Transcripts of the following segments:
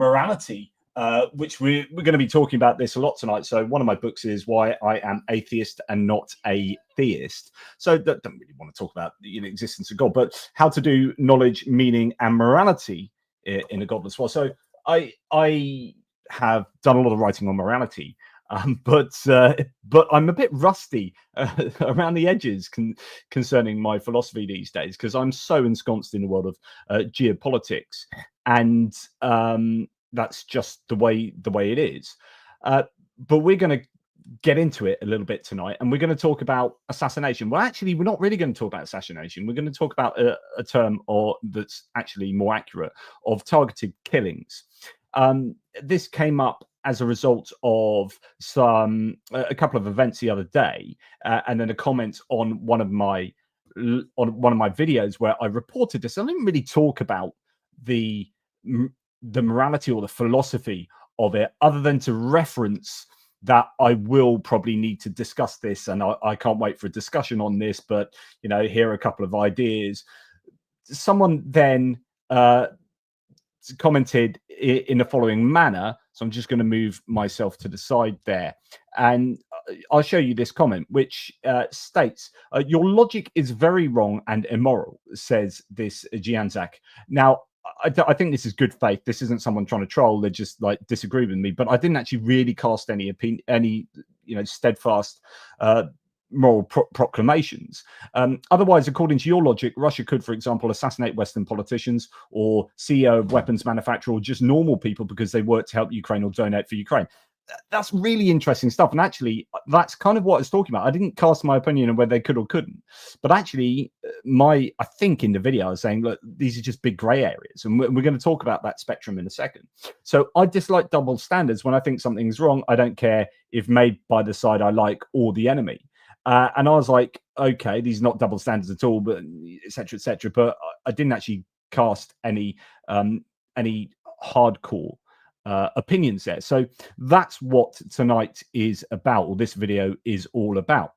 morality, which we're going to be talking about this a lot tonight. So one of my books is Why I Am Atheist and Not a Theist. So don't really want to talk about the existence of God, but how to do knowledge, meaning, and morality in a godless world. So I have done a lot of writing on morality. But I'm a bit rusty around the edges concerning my philosophy these days, because I'm so ensconced in the world of geopolitics, and that's just the way it is. But we're going to get into it a little bit tonight, and we're going to talk about assassination. Well, actually, we're not really going to talk about assassination. We're going to talk about a term that's actually more accurate, of targeted killings. This came up as a result of a couple of events the other day, and then a comment on one of my videos where I reported this. I didn't really talk about the morality or the philosophy of it, other than to reference that I will probably need to discuss this, and I can't wait for a discussion on this. But here are a couple of ideas. Someone then commented in the following manner, so I'm just going to move myself to the side there, and I'll show you this comment, which states, your logic is very wrong and immoral, says this Gianzak. Now, I think this is good faith. This isn't someone trying to troll. They just disagree with me, but I didn't actually really cast any opinion, any steadfast moral proclamations. Otherwise, according to your logic, Russia could, for example, assassinate Western politicians or CEO of weapons manufacturer, or just normal people because they work to help Ukraine or donate for Ukraine. That's really interesting stuff. And actually, that's kind of what I was talking about. I didn't cast my opinion on whether they could or couldn't. But actually, I think in the video, I was saying, look, these are just big gray areas. And we're going to talk about that spectrum in a second. So I dislike double standards. When I think something's wrong, I don't care if made by the side I like or the enemy. And I was like, okay, these are not double standards at all, but et cetera, et cetera. But I didn't actually cast any hardcore opinions there. So that's what tonight is about, or this video is all about.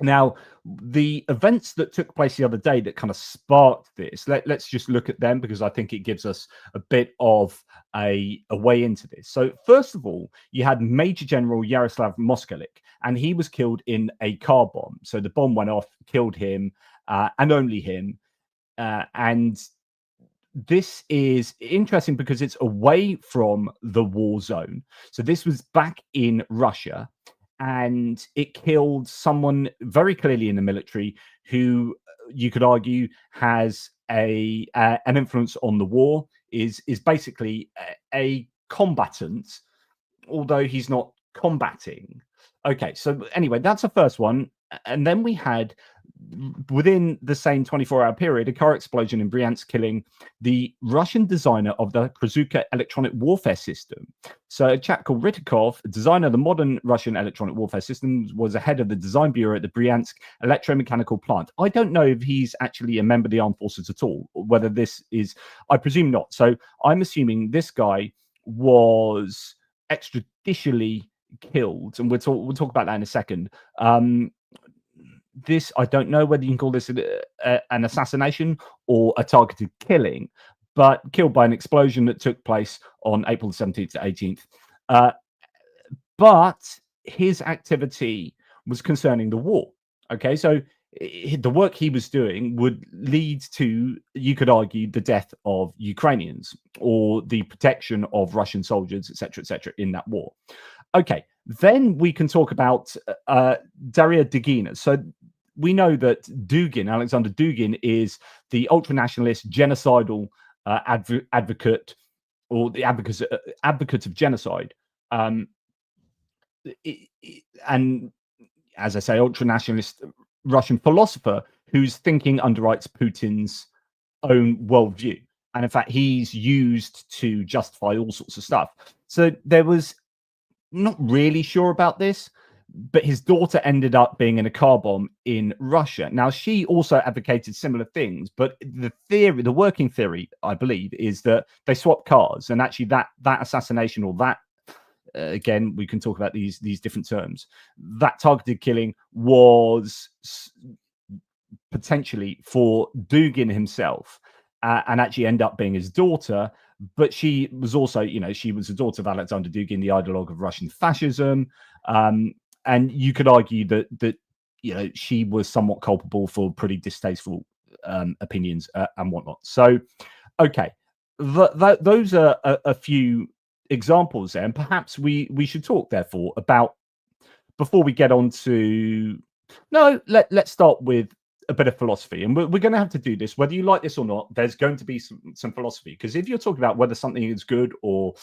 Now, the events that took place the other day that kind of sparked this, let's just look at them, because I think it gives us a bit of a way into this. So first of all, you had Major General Yaroslav Moskalik, and he was killed in a car bomb. So the bomb went off, killed him, and only him. And this is interesting because it's away from the war zone. So this was back in Russia, and it killed someone very clearly in the military who you could argue has an influence on the war, is basically a combatant, although he's not combating. Okay, so anyway, that's the first one. And then we had, within the same 24-hour period, a car explosion in Bryansk, killing the Russian designer of the Krasuka electronic warfare system. So a chap called Rytikov, designer of the modern Russian electronic warfare systems, was the head of the design bureau at the Bryansk electromechanical plant. I don't know if he's actually a member of the armed forces at all, or whether this is, I presume not. So I'm assuming this guy was extrajudicially killed, and we'll talk about that in a second. This, I don't know whether you can call this an assassination or a targeted killing, but killed by an explosion that took place on April 17th to 18th. But his activity was concerning the war. Okay, so the work he was doing would lead to, you could argue, the death of Ukrainians or the protection of Russian soldiers, etc., in that war. Okay, then we can talk about Daria Dugina. So we know that Dugin, Alexander Dugin, is the ultranationalist, genocidal advocate, or the advocate of genocide. And as I say, ultranationalist Russian philosopher whose thinking underwrites Putin's own worldview. And in fact, he's used to justify all sorts of stuff. So there was, not really sure about this, but his daughter ended up being in a car bomb in Russia. Now, she also advocated similar things, but the working theory, I believe, is that they swapped cars, and actually that assassination, or that, again, we can talk about these different terms, that targeted killing was potentially for Dugin himself, and actually end up being his daughter. but she was also, she was the daughter of Alexander Dugin, the ideologue of Russian fascism. And you could argue that she was somewhat culpable for pretty distasteful opinions and whatnot. So, okay, those are a few examples there, and perhaps we should talk therefore about, before we get on to, let's start with a bit of philosophy, and we're going to have to do this whether you like this or not. There's going to be some philosophy, because if you're talking about whether something is good or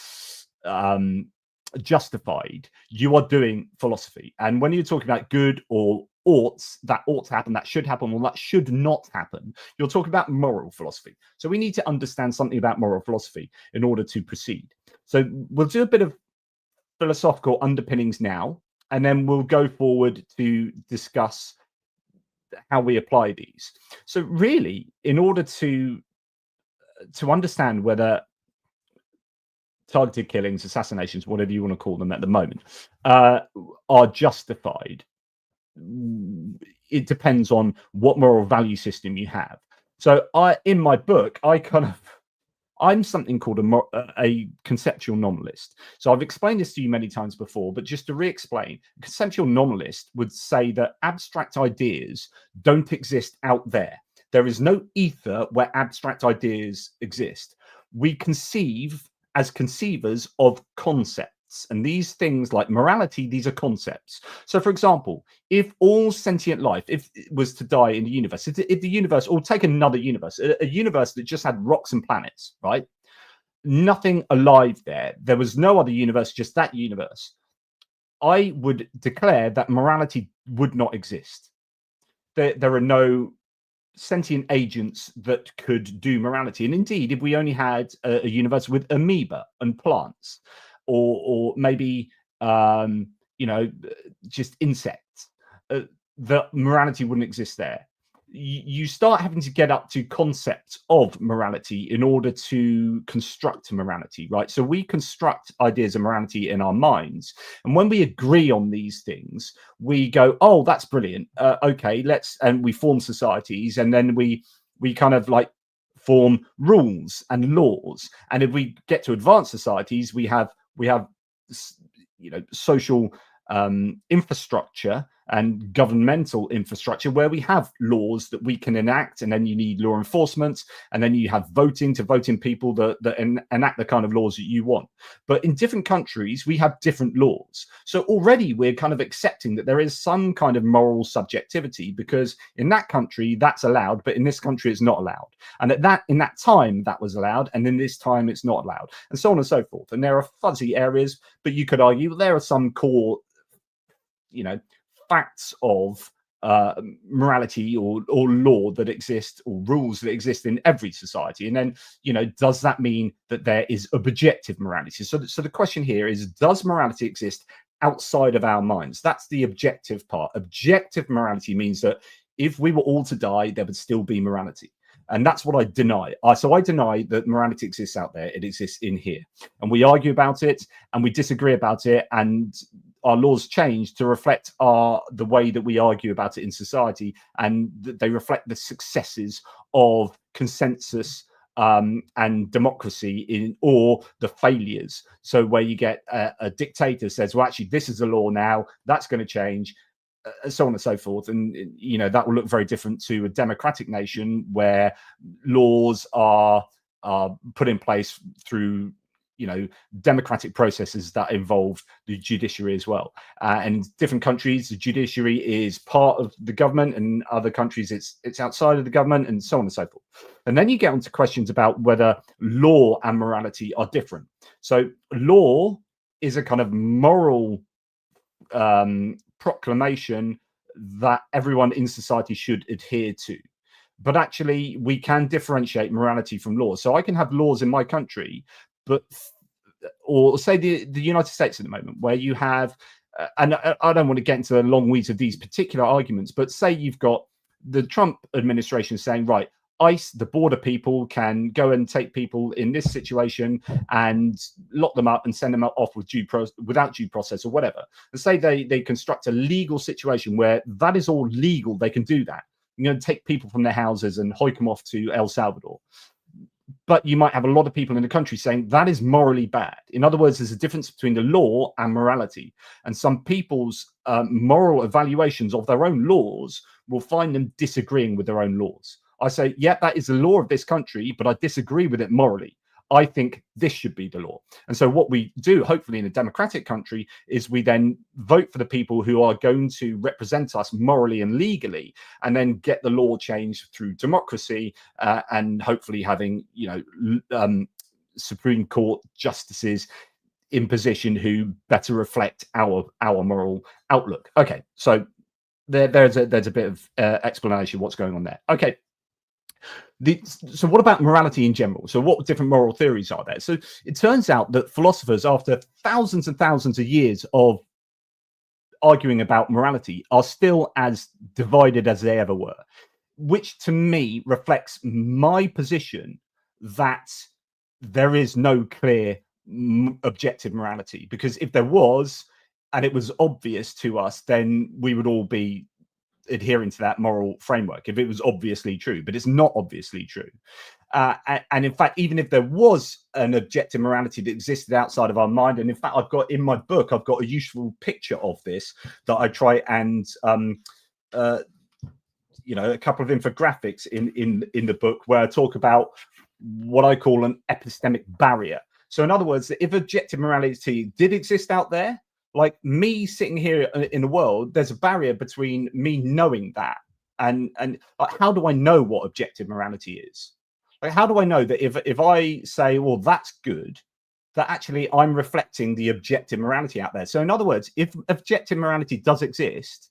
justified, you are doing philosophy. And when you're talking about good or that ought to happen, that should happen, or that should not happen, you're talking about moral philosophy. So we need to understand something about moral philosophy in order to proceed. So we'll do a bit of philosophical underpinnings now, and then we'll go forward to discuss how we apply these. So really, in order to understand whether targeted killings, assassinations, whatever you want to call them at the moment, are justified, it depends on what moral value system you have. So in my book, I'm something called a conceptual nominalist. So I've explained this to you many times before, but just to re-explain, a conceptual nominalist would say that abstract ideas don't exist out there. There is no ether where abstract ideas exist. We conceive as conceivers of concepts. And these things like morality, these are concepts. So, for example, if all sentient life, if it was to die in the universe, if the universe, or take another universe, a universe that just had rocks and planets, right? Nothing alive there. There was no other universe, just that universe. I would declare that morality would not exist. There are no sentient agents that could do morality. And indeed, if we only had a universe with amoeba and plants, or maybe just insects, that morality wouldn't exist there. You start having to get up to concepts of morality in order to construct morality, right? So we construct ideas of morality in our minds, and when we agree on these things, we go, oh, that's brilliant, okay, and we form societies, and then we kind of like form rules and laws. And if we get to advanced societies, we have social infrastructure and governmental infrastructure where we have laws that we can enact, and then you need law enforcement, and then you have voting to vote in people that enact the kind of laws that you want. But in different countries, we have different laws. So already we're kind of accepting that there is some kind of moral subjectivity, because in that country that's allowed, but in this country it's not allowed. And in that time that was allowed, and in this time it's not allowed, and so on and so forth. And there are fuzzy areas, but you could argue there are some core, facts of morality or law that exist, or rules that exist in every society. And then, does that mean that there is objective morality? So the question here is, does morality exist outside of our minds? That's the objective part. Objective morality means that if we were all to die, there would still be morality. And that's what I deny. So I deny that morality exists out there. It exists in here. And we argue about it, and we disagree about it, and our laws change to reflect the way that we argue about it in society, and they reflect the successes of consensus and democracy or the failures. So where you get a dictator says, well, actually, this is the law now, that's going to change, so on and so forth. And that will look very different to a democratic nation where laws are put in place through democratic processes that involve the judiciary as well. And in different countries, the judiciary is part of the government, and other countries it's outside of the government, and so on and so forth. And then you get onto questions about whether law and morality are different. So law is a kind of moral proclamation that everyone in society should adhere to. But actually, we can differentiate morality from law. So I can have laws in my country, or say the United States at the moment, where you have, and I don't want to get into the long weeds of these particular arguments, but say you've got the Trump administration saying, right, ICE, the border people, can go and take people in this situation and lock them up and send them off without due process or whatever. And say they construct a legal situation where that is all legal, they can do that. You're going to take people from their houses and hike them off to El Salvador. but you might have a lot of people in the country saying that is morally bad. In other words, there's a difference between the law and morality. And some people's moral evaluations of their own laws will find them disagreeing with their own laws. I say, yeah, that is the law of this country, but I disagree with it morally. I think this should be the law. And so what we do, hopefully in a democratic country, is we then vote for the people who are going to represent us morally and legally, and then get the law changed through democracy, and hopefully having, Supreme Court justices in position who better reflect our moral outlook. Okay, so there's a bit of explanation of what's going on there. Okay. So what about morality in general? So what different moral theories are there? So it turns out that philosophers, after thousands and thousands of years of arguing about morality, are still as divided as they ever were, which to me reflects my position that there is no clear objective morality, because if there was, and it was obvious to us, then we would all be adhering to that moral framework if it was obviously true, but it's not obviously true. And in fact, even if there was an objective morality that existed outside of our mind, and in fact, I've got in my book, I've got a useful picture of this that I try and a couple of infographics in the book where I talk about what I call an epistemic barrier. So in other words, if objective morality did exist out there, like me sitting here in the world, there's a barrier between me knowing that and like, how do I know what objective morality is? Like, how do I know that if I say, well, that's good, that actually I'm reflecting the objective morality out there? So in other words, if objective morality does exist,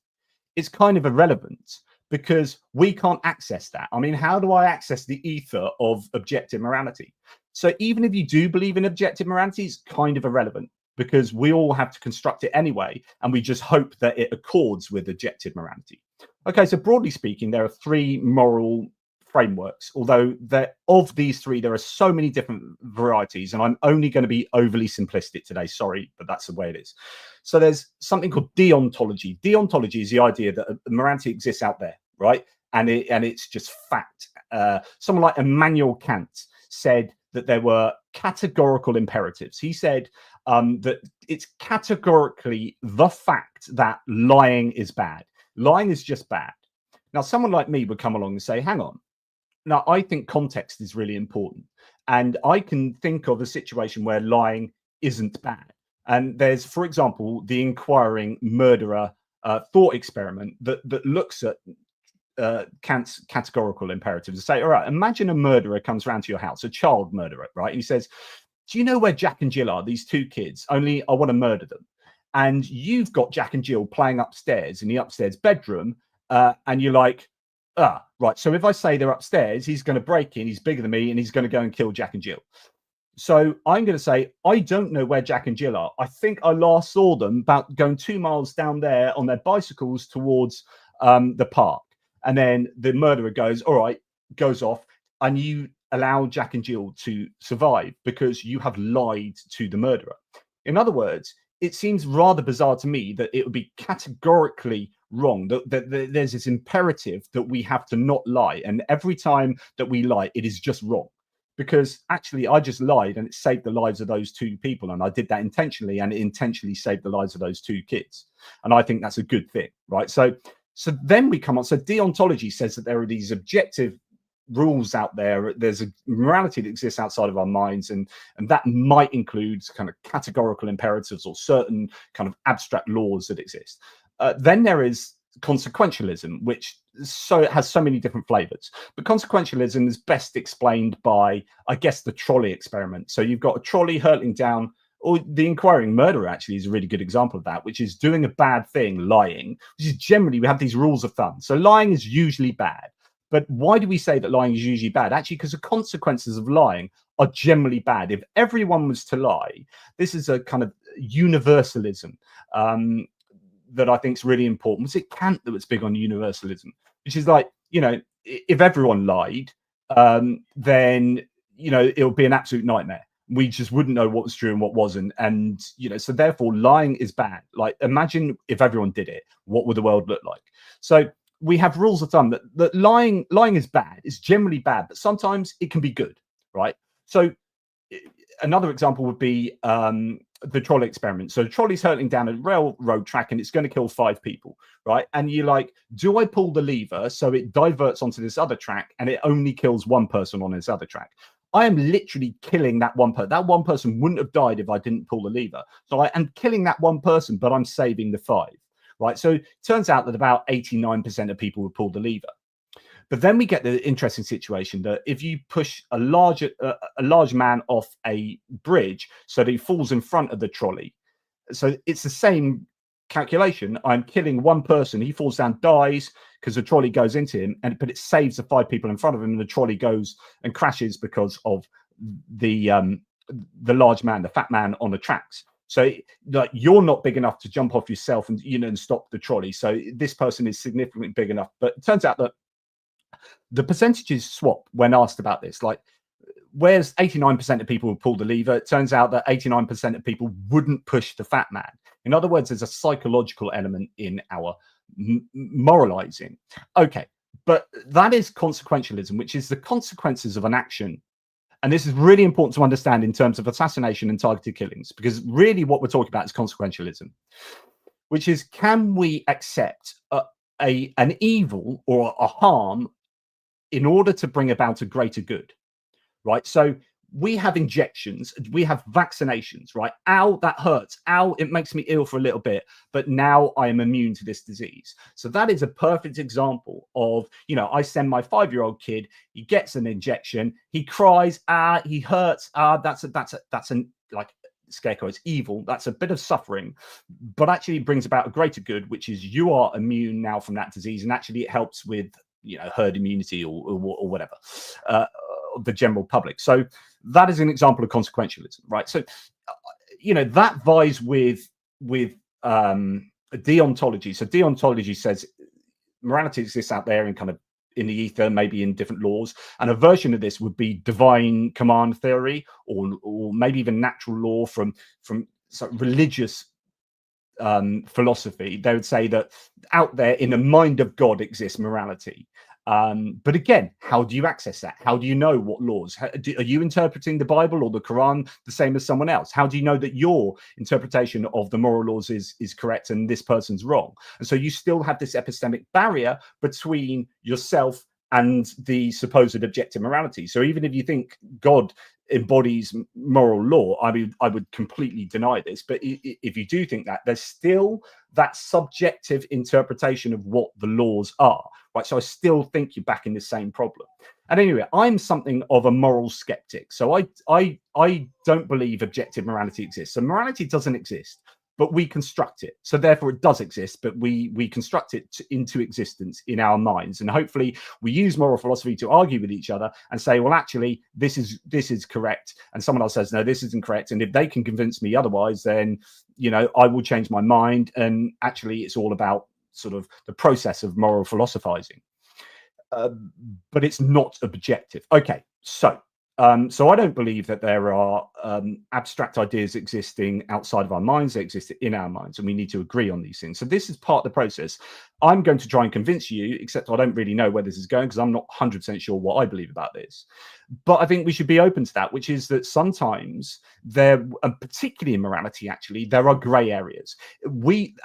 it's kind of irrelevant because we can't access that. I mean, how do I access the ether of objective morality? So even if you do believe in objective morality, it's kind of irrelevant, because we all have to construct it anyway, and we just hope that it accords with objective morality. Okay, so broadly speaking, there are three moral frameworks, although of these three, there are so many different varieties, and I'm only going to be overly simplistic today. Sorry, but that's the way it is. So there's something called deontology. Deontology is the idea that morality exists out there, right? And it's just fact. Someone like Immanuel Kant said that there were categorical imperatives. He said that it's categorically the fact that lying is bad. Lying is just bad. Now, someone like me would come along and say, hang on. Now, I think context is really important. And I can think of a situation where lying isn't bad. And there's, for example, the inquiring murderer thought experiment that looks at Kant's categorical imperatives to say, all right, imagine a murderer comes around to your house, a child murderer, right? And he says, do you know where Jack and Jill are, these two kids? Only I want to murder them. And you've got Jack and Jill playing upstairs in the upstairs bedroom. And you're like, right. So if I say they're upstairs, he's going to break in, he's bigger than me, and he's going to go and kill Jack and Jill. So I'm going to say, I don't know where Jack and Jill are. I think I last saw them about going 2 miles down there on their bicycles towards the park. And then the murderer goes, all right, goes off, and you allow Jack and Jill to survive because you have lied to the murderer. In other words, it seems rather bizarre to me that it would be categorically wrong, that there's this imperative that we have to not lie. And every time that we lie, it is just wrong. Because actually, I just lied and it saved the lives of those two people. And I did that intentionally, and it intentionally saved the lives of those two kids. And I think that's a good thing, right? So then we come on. So deontology says that there are these objective rules out there. There's a morality that exists outside of our minds, and that might include kind of categorical imperatives or certain kind of abstract laws that exist. Then there is consequentialism, which it has so many different flavors. But consequentialism is best explained by, I guess, the trolley experiment. So you've got a trolley hurtling down, or the inquiring murderer actually is a really good example of that, which is doing a bad thing, lying, which is generally, we have these rules of thumb. So lying is usually bad. But why do we say that lying is usually bad? Actually, because the consequences of lying are generally bad. If everyone was to lie, this is a kind of universalism that I think is really important. Was it Kant that was big on universalism? Which is like, if everyone lied, then, it would be an absolute nightmare. We just wouldn't know what was true and what wasn't. And, so therefore lying is bad. Like, imagine if everyone did it, what would the world look like? So we have rules of thumb that lying is bad. It's generally bad, but sometimes it can be good, right? So another example would be the trolley experiment. So the trolley's hurtling down a railroad track and it's going to kill 5 people, right? And you're like, do I pull the lever so it diverts onto this other track and it only kills 1 person on this other track? I am literally killing that 1 person. That 1 person wouldn't have died if I didn't pull the lever. So I am killing that 1 person, but I'm saving the 5, right? So it turns out that about 89% of people would pull the lever. But then we get the interesting situation that if you push a large man off a bridge so that he falls in front of the trolley, so it's the same calculation. I'm killing 1 person, he falls down, dies because the trolley goes into him, but it saves the 5 people in front of him, and the trolley goes and crashes because of the large man, the fat man on the tracks. So like, you're not big enough to jump off yourself and and stop the trolley. So this person is significantly big enough. But it turns out that the percentages swap when asked about this. Like, whereas 89% of people would pull the lever, it turns out that 89% of people wouldn't push the fat man. In other words, there's a psychological element in our moralizing. Okay, but that is consequentialism, which is the consequences of an action. And this is really important to understand in terms of assassination and targeted killings, because really what we're talking about is consequentialism, which is, can we accept an evil or a harm in order to bring about a greater good, right? So we have injections, we have vaccinations, right? Ow, that hurts. Ow, it makes me ill for a little bit, but now I am immune to this disease. So that is a perfect example of, I send my 5-year-old kid, he gets an injection, he cries, he hurts, that's like scarecrow, it's evil, that's a bit of suffering, but actually it brings about a greater good, which is you are immune now from that disease, and actually it helps with herd immunity or whatever, the general public. So that is an example of consequentialism, right? So that vies with deontology. So deontology says morality exists out there and kind of in the ether, maybe in different laws, and a version of this would be divine command theory, or maybe even natural law from sort of religious philosophy. They would say that out there in the mind of God exists morality. But again, how do you access that? How do you know what laws? Are you interpreting the Bible or the Quran the same as someone else? How do you know that your interpretation of the moral laws is correct and this person's wrong? And so you still have this epistemic barrier between yourself and the supposed objective morality. So even if you think God embodies moral law, I would completely deny this, but if you do think that, there's still that subjective interpretation of what the laws are, right? So I still think you're back in the same problem. And anyway, I'm something of a moral skeptic, so I don't believe objective morality exists. So morality doesn't exist, but we construct it. So therefore it does exist, but we construct it into existence in our minds. And hopefully we use moral philosophy to argue with each other and say, well, actually, this is correct. And someone else says, no, this isn't correct. And if they can convince me otherwise, then, I will change my mind. And actually, it's all about sort of the process of moral philosophizing. But it's not objective. Okay, so I don't believe that there are abstract ideas existing outside of our minds. They exist in our minds, and we need to agree on these things. So this is part of the process. I'm going to try and convince you, except I don't really know where this is going because I'm not 100% sure what I believe about this. But I think we should be open to that, which is that sometimes there, and particularly in morality, actually, there are grey areas.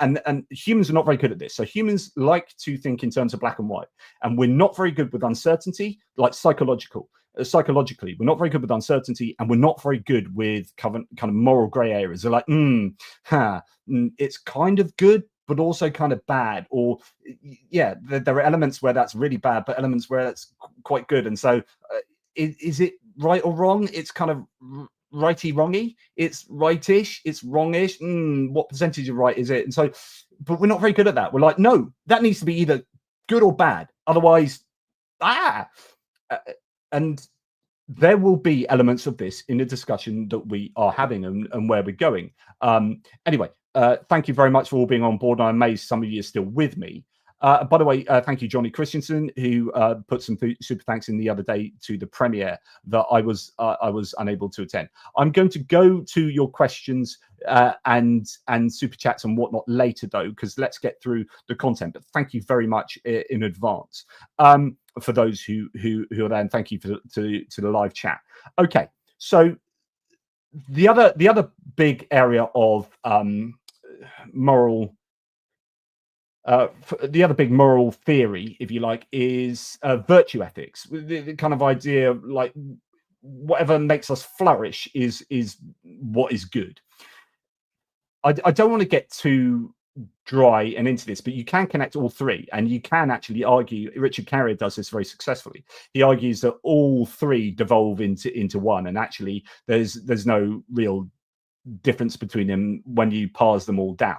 And humans are not very good at this. So humans like to think in terms of black and white, and we're not very good with uncertainty, like psychologically, we're not very good with uncertainty, and we're not very good with kind of moral grey areas. They're like, it's kind of good, but also kind of bad. Or, yeah, there are elements where that's really bad, but elements where that's quite good. And so is it right or wrong? It's kind of righty-wrongy. It's rightish. It's wrongish. What percentage of right is it? And so, but we're not very good at that. We're like, no, that needs to be either good or bad. Otherwise, and there will be elements of this in the discussion that we are having and where we're going. Anyway, thank you very much for all being on board. I'm amazed some of you are still with me. By the way, thank you, Johnny Christensen, who put some super thanks in the other day to the premiere that I was unable to attend. I'm going to go to your questions and super chats and whatnot later, though, because let's get through the content. But thank you very much in advance for those who are there, and thank you to the live chat. Okay, So the other big area of moral the other big moral theory, if you like, is virtue ethics. The kind of idea of, like, whatever makes us flourish is what is good. I don't want to get too dry and into this, but you can connect all three, and you can actually argue. Richard Carrier does this very successfully. He argues that all three devolve into one, and actually there's no real difference between them when you parse them all down.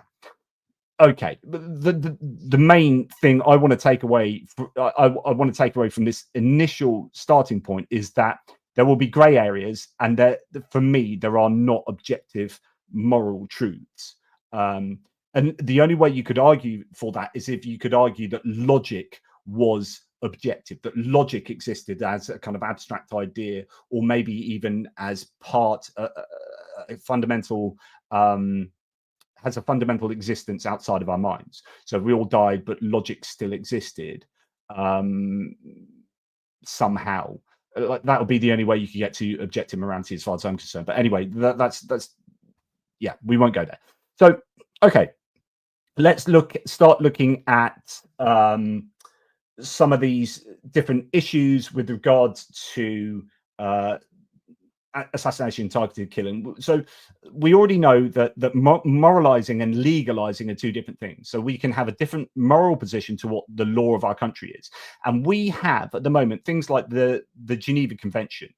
Okay, the main thing I want to take away I want to take away from this initial starting point is that there will be grey areas, and that for me there are not objective moral truths. And the only way you could argue for that is if you could argue that logic was objective, that logic existed as a kind of abstract idea, or maybe even as part a fundamental has a fundamental existence outside of our minds. So we all died, but logic still existed somehow. Like, that would be the only way you could get to objective morality, as far as I'm concerned. But anyway, that's yeah, we won't go there. So okay, let's start looking at some of these different issues with regards to assassination, targeted killing. So we already know that moralizing and legalizing are two different things. So we can have a different moral position to what the law of our country is, and we have at the moment things like the Geneva Convention,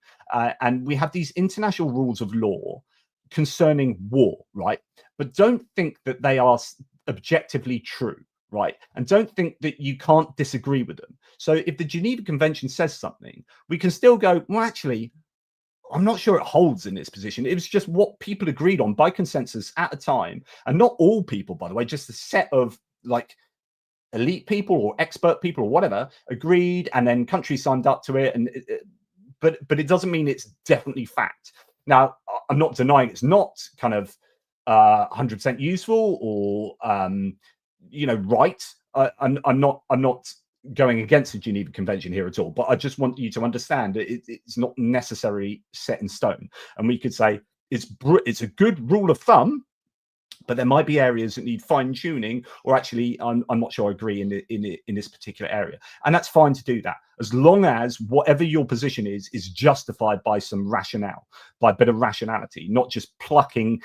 and we have these international rules of law concerning war, right? But don't think that they are objectively true, right? And don't think that you can't disagree with them. So if the Geneva Convention says something, we can still go, well, actually, I'm not sure it holds in this position. It was just what people agreed on by consensus at a time. And not all people, by the way, just a set of, like, elite people or expert people or whatever agreed, and then countries signed up to it. And but it doesn't mean it's definitely fact. Now, I'm not denying it's not kind of 100% useful or right. I'm not going against the Geneva Convention here at all, but I just want you to understand that it's not necessarily set in stone. And we could say it's a good rule of thumb, but there might be areas that need fine tuning, or actually, I'm not sure I agree in this particular area, and that's fine to do that, as long as whatever your position is justified by some rationale, by a bit of rationality, not just plucking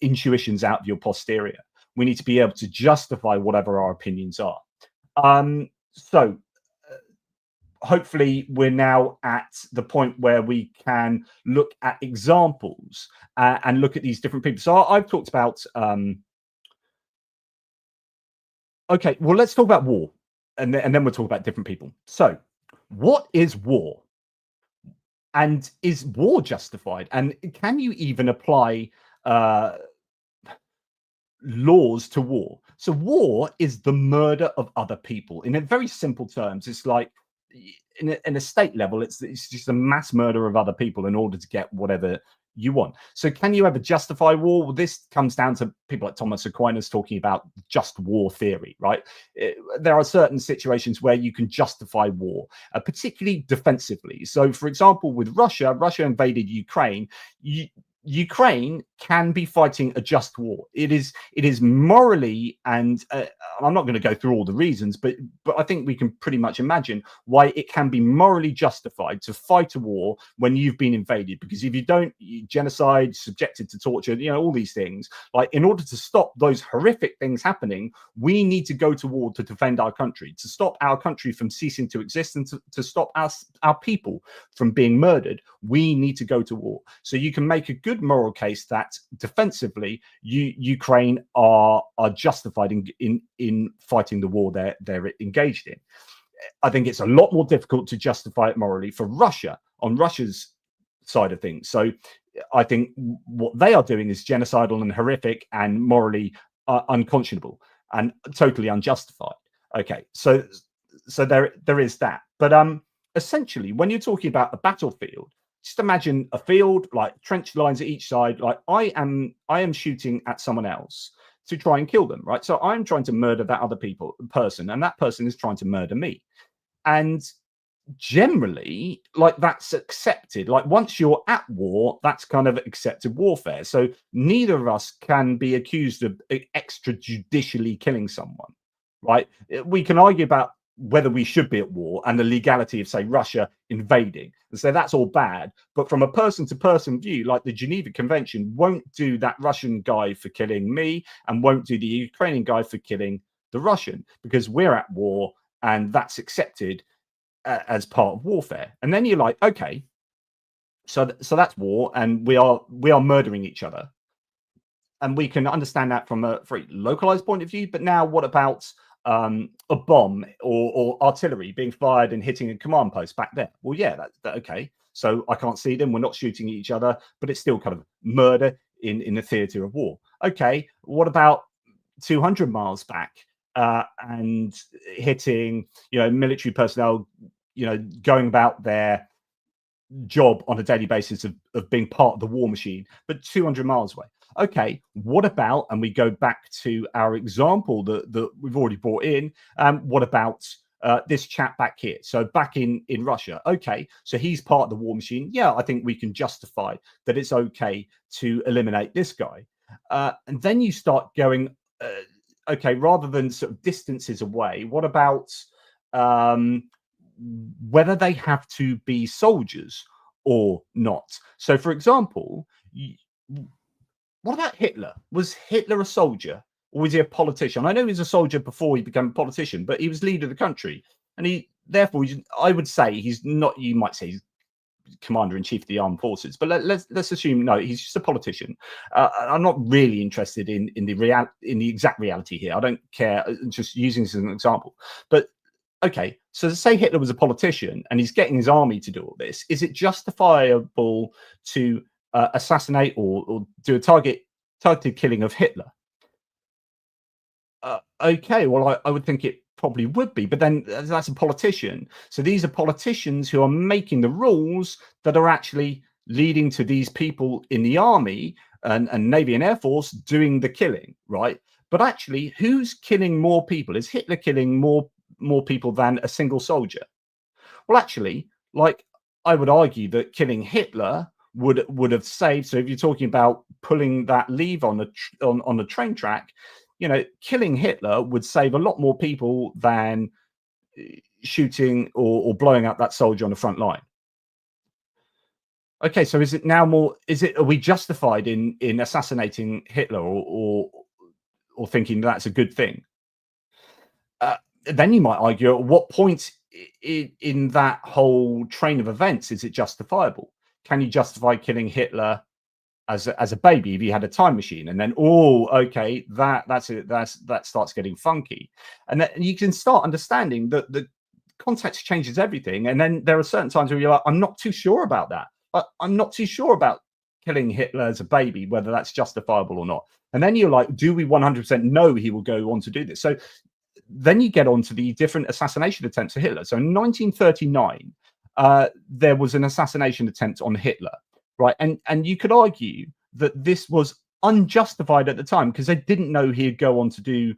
intuitions out of your posterior. We need to be able to justify whatever our opinions are. So hopefully we're now at the point where we can look at examples and look at these different people. So I've talked about okay, well, let's talk about war, and then we'll talk about different people. So what is war, and is war justified, and can you even apply laws to war? So war is the murder of other people. In a very simple terms, it's like in a state level, it's just a mass murder of other people in order to get whatever you want. So can you ever justify war? Well, this comes down to people like Thomas Aquinas talking about just war theory, right? There are certain situations where you can justify war, particularly defensively. So for example, with Russia invaded Ukraine. Ukraine can be fighting a just war. It is morally, and I'm not going to go through all the reasons, but I think we can pretty much imagine why it can be morally justified to fight a war when you've been invaded. Because if you don't, genocide, subjected to torture, all these things, like, in order to stop those horrific things happening, we need to go to war to defend our country, to stop our country from ceasing to exist, and to stop our people from being murdered. We need to go to war. So you can make a good moral case that defensively Ukraine are justified in fighting the war they're engaged in. I think it's a lot more difficult to justify it morally for Russia on Russia's side of things. So I think what they are doing is genocidal and horrific and morally unconscionable and totally unjustified. Okay, so there is that. But essentially, when you're talking about a battlefield, just imagine a field, like trench lines at each side. Like, I am shooting at someone else to try and kill them, right? So I'm trying to murder that other person, and that person is trying to murder me. And generally, like, that's accepted. Like, once you're at war, that's kind of accepted warfare. So neither of us can be accused of extrajudicially killing someone, right? We can argue about whether we should be at war and the legality of, say, Russia invading, and so that's all bad. But from a person to person view, like, the Geneva Convention won't do that Russian guy for killing me and won't do the Ukrainian guy for killing the Russian, because we're at war and that's accepted as part of warfare. And then you're like, okay, so that's war, and we are murdering each other, and we can understand that from a very localized point of view. But now, what about a bomb or artillery being fired and hitting a command post back there? Well, yeah, that okay. So I can't see them. We're not shooting at each other, but it's still kind of murder in the theater of war. Okay, what about 200 miles back and hitting, military personnel, going about their job on a daily basis of being part of the war machine, but 200 miles away? Okay, what about, and we go back to our example that we've already brought in, what about this chap back here? So back in Russia, okay, so he's part of the war machine. Yeah, I think we can justify that it's okay to eliminate this guy. And then you start going, okay, rather than sort of distances away, what about whether they have to be soldiers or not? So, for example, what about Hitler? Was Hitler a soldier, or was he a politician? I know he was a soldier before he became a politician, but he was leader of the country, and I would say he's not. You might say he's commander-in-chief of the armed forces, but let's assume no, he's just a politician. I'm not really interested in the exact reality here. I don't care. Just using this as an example, but okay. So say Hitler was a politician and he's getting his army to do all this. Is it justifiable to assassinate or do a targeted killing of Hitler? Okay, well, I would think it probably would be, but then that's a politician. So these are politicians who are making the rules that are actually leading to these people in the army and Navy and Air Force doing the killing, right? But actually, who's killing more people? Is Hitler killing more people than a single soldier? Well, actually, like, I would argue that killing Hitler would have saved. So if you're talking about pulling that lever on the train track, killing Hitler would save a lot more people than shooting or blowing up that soldier on the front line. Okay, so is it now more? Are we justified in assassinating Hitler or thinking that's a good thing? Then you might argue, at what point in that whole train of events is it justifiable? Can you justify killing Hitler as a baby if he had a time machine? And then, okay, that starts getting funky, and then you can start understanding that the context changes everything. And then there are certain times where you're like, I'm not too sure about that. I'm not too sure about killing Hitler as a baby, whether that's justifiable or not. And then you're like, do we 100% know he will go on to do this? So then you get on to the different assassination attempts of Hitler. So in 1939, there was an assassination attempt on Hitler, right? And you could argue that this was unjustified at the time because they didn't know he'd go on to do.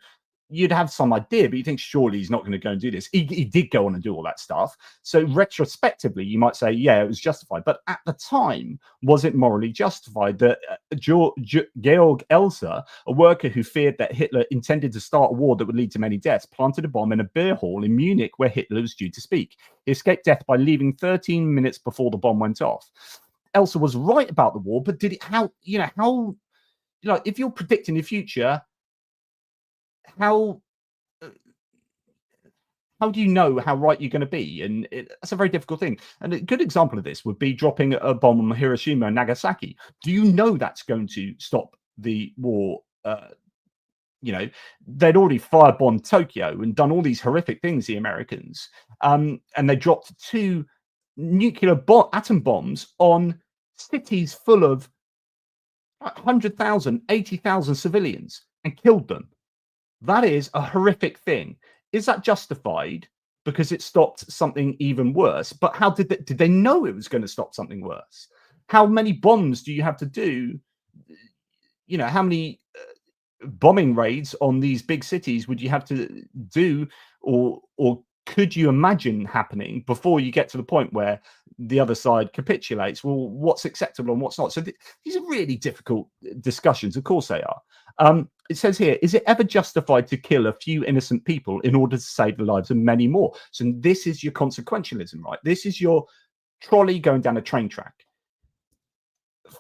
You'd have some idea, but you think surely he's not going to go and do this. He did go on and do all that stuff. So retrospectively, you might say, yeah, it was justified. But at the time, was it morally justified that Georg Elser, a worker who feared that Hitler intended to start a war that would lead to many deaths, planted a bomb in a beer hall in Munich where Hitler was due to speak? He escaped death by leaving 13 minutes before the bomb went off. Elser was right about the war, but did it? How if you're predicting the future, how do you know how right you're going to be? And that's a very difficult thing. And a good example of this would be dropping a bomb on Hiroshima and Nagasaki. Do you know that's going to stop the war? They'd already firebombed Tokyo and done all these horrific things, the Americans, and they dropped 2 nuclear atom bombs on cities full of 100,000, 80,000 civilians and killed them. That is a horrific thing. Is that justified because it stopped something even worse? But how did they know it was going to stop something worse? How many bombs do you have to do? How many bombing raids on these big cities would you have to do or could you imagine happening before you get to the point where the other side capitulates? Well, what's acceptable and what's not? So these are really difficult discussions. Of course they are. It says here, is it ever justified to kill a few innocent people in order to save the lives of many more? So this is your consequentialism, right? This is your trolley going down a train track.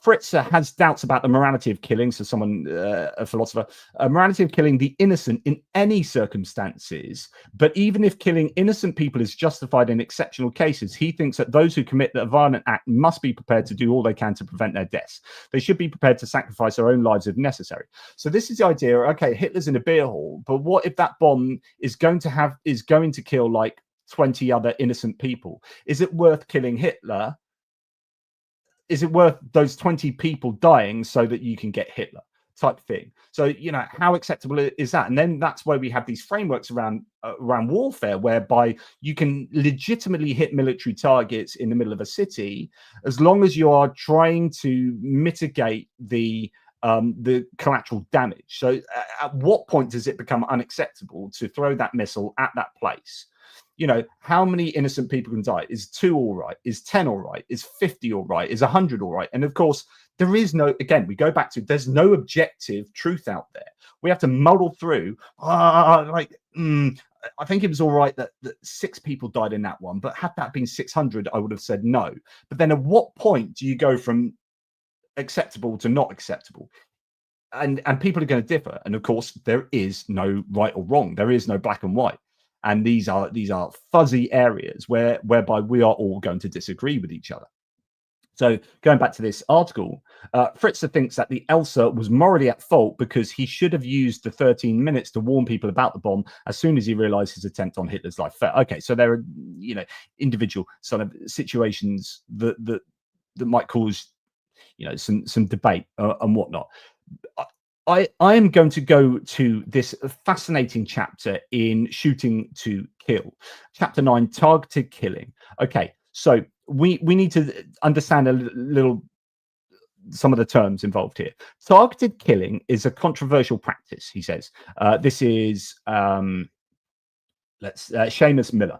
Fritzer has doubts about the morality of killing. So someone, a philosopher, morality of killing the innocent in any circumstances. But even if killing innocent people is justified in exceptional cases, he thinks that those who commit a violent act must be prepared to do all they can to prevent their deaths. They should be prepared to sacrifice their own lives if necessary. So this is the idea. Okay, Hitler's in a beer hall, but what if that bomb is going to kill like 20 other innocent people? Is it worth killing Hitler? Is it worth those 20 people dying so that you can get Hitler type thing? So, you know, how acceptable is that? And then that's where we have these frameworks around warfare, whereby you can legitimately hit military targets in the middle of a city, as long as you are trying to mitigate the collateral damage. So at what point does it become unacceptable to throw that missile at that place? You know, how many innocent people can die? Is 2 all right? Is 10 all right? Is 50 all right? Is 100 all right? And of course, there is no, again, we go back to, there's no objective truth out there. We have to muddle through, I think it was all right that 6 people died in that one, but had that been 600, I would have said no. But then at what point do you go from acceptable to not acceptable? And people are going to differ. And of course, there is no right or wrong. There is no black and white. And these are fuzzy areas whereby we are all going to disagree with each other. So going back to this article, Fritzer thinks that the Elsa was morally at fault because he should have used the 13 minutes to warn people about the bomb as soon as he realized his attempt on Hitler's life. Okay, so there are, you know, individual sort of situations that might cause, you know, some debate and whatnot. I am going to go to this fascinating chapter in Shooting to Kill, chapter 9, targeted killing. Okay, so we need to understand a little some of the terms involved here. Targeted killing is a controversial practice, he says. This is Seamus Miller.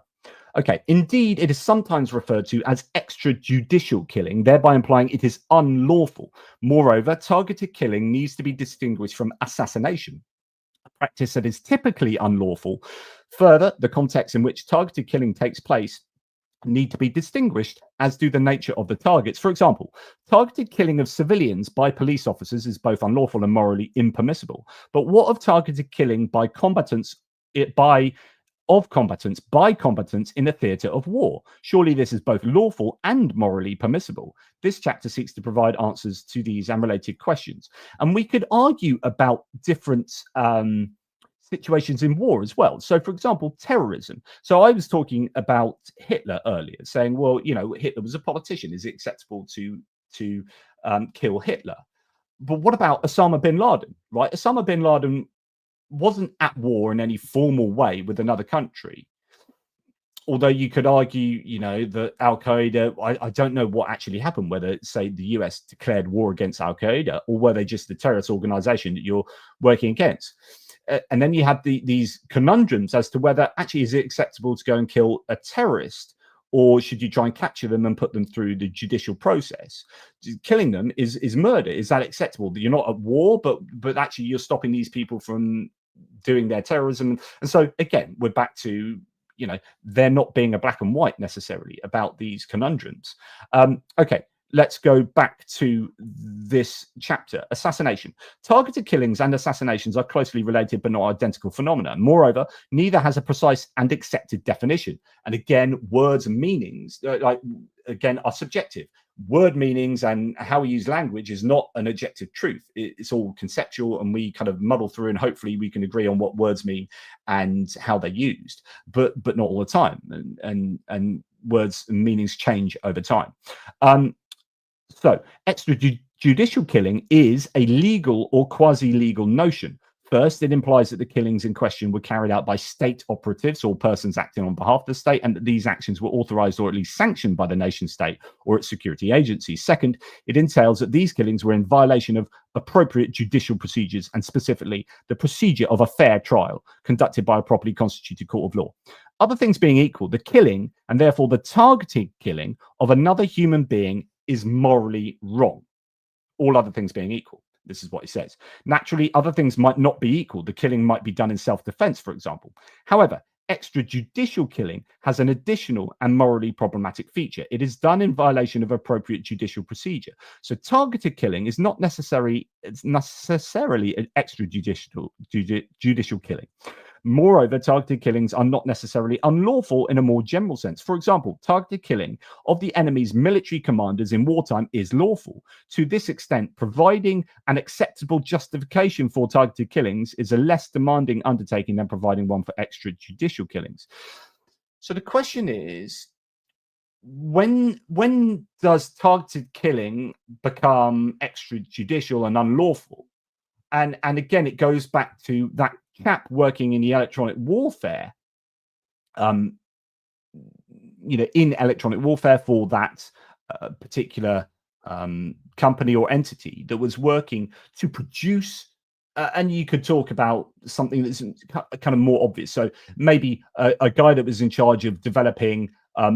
Okay, indeed, it is sometimes referred to as extrajudicial killing, thereby implying it is unlawful. Moreover, targeted killing needs to be distinguished from assassination, a practice that is typically unlawful. Further, the context in which targeted killing takes place need to be distinguished, as do the nature of the targets. For example, targeted killing of civilians by police officers is both unlawful and morally impermissible. But what of targeted killing by combatants by combatants in a theatre of war? Surely this is both lawful and morally permissible. This chapter seeks to provide answers to these and related questions. And we could argue about different situations in war as well. So, for example, terrorism. So I was talking about Hitler earlier, saying, well, you know, Hitler was a politician. Is it acceptable to kill Hitler? But what about Osama bin Laden, right? Osama bin Laden wasn't at war in any formal way with another country. Although you could argue, you know, that Al-Qaeda, I don't know what actually happened, whether, say, the US declared war against Al-Qaeda or were they just the terrorist organization that you're working against. And then you have these conundrums as to whether actually is it acceptable to go and kill a terrorist, or should you try and capture them and put them through the judicial process? Killing them is murder. Is that acceptable? You're not at war, but actually you're stopping these people from doing their terrorism. And so again, we're back to, you know, there not being a black and white necessarily about these conundrums. Okay, let's go back to this chapter. Assassination. Targeted killings and assassinations are closely related but not identical phenomena. Moreover, neither has a precise and accepted definition. And again, words and meanings, are subjective. Word meanings and how we use language is not an objective truth. It's all conceptual, and we kind of muddle through, and hopefully we can agree on what words mean and how they're used, but not all the time. And words and meanings change over time. So extrajudicial killing is a legal or quasi-legal notion. First, it implies that the killings in question were carried out by state operatives or persons acting on behalf of the state, and that these actions were authorized or at least sanctioned by the nation state or its security agencies. Second, it entails that these killings were in violation of appropriate judicial procedures, and specifically the procedure of a fair trial conducted by a properly constituted court of law. Other things being equal, the killing and therefore the targeted killing of another human being is morally wrong. All other things being equal. This is what he says. Naturally, other things might not be equal. The killing might be done in self-defense, for example. However, extrajudicial killing has an additional and morally problematic feature. It is done in violation of appropriate judicial procedure. So targeted killing is not necessarily an extrajudicial judicial killing. Moreover, targeted killings are not necessarily unlawful in a more general sense. For example, targeted killing of the enemy's military commanders in wartime is lawful. To this extent, providing an acceptable justification for targeted killings is a less demanding undertaking than providing one for extrajudicial killings. So the question is, when does targeted killing become extrajudicial and unlawful? And again, it goes back to that chap working in the electronic warfare, in electronic warfare for that particular company or entity that was working to produce. And you could talk about something that's kind of more obvious. So maybe a guy that was in charge of developing a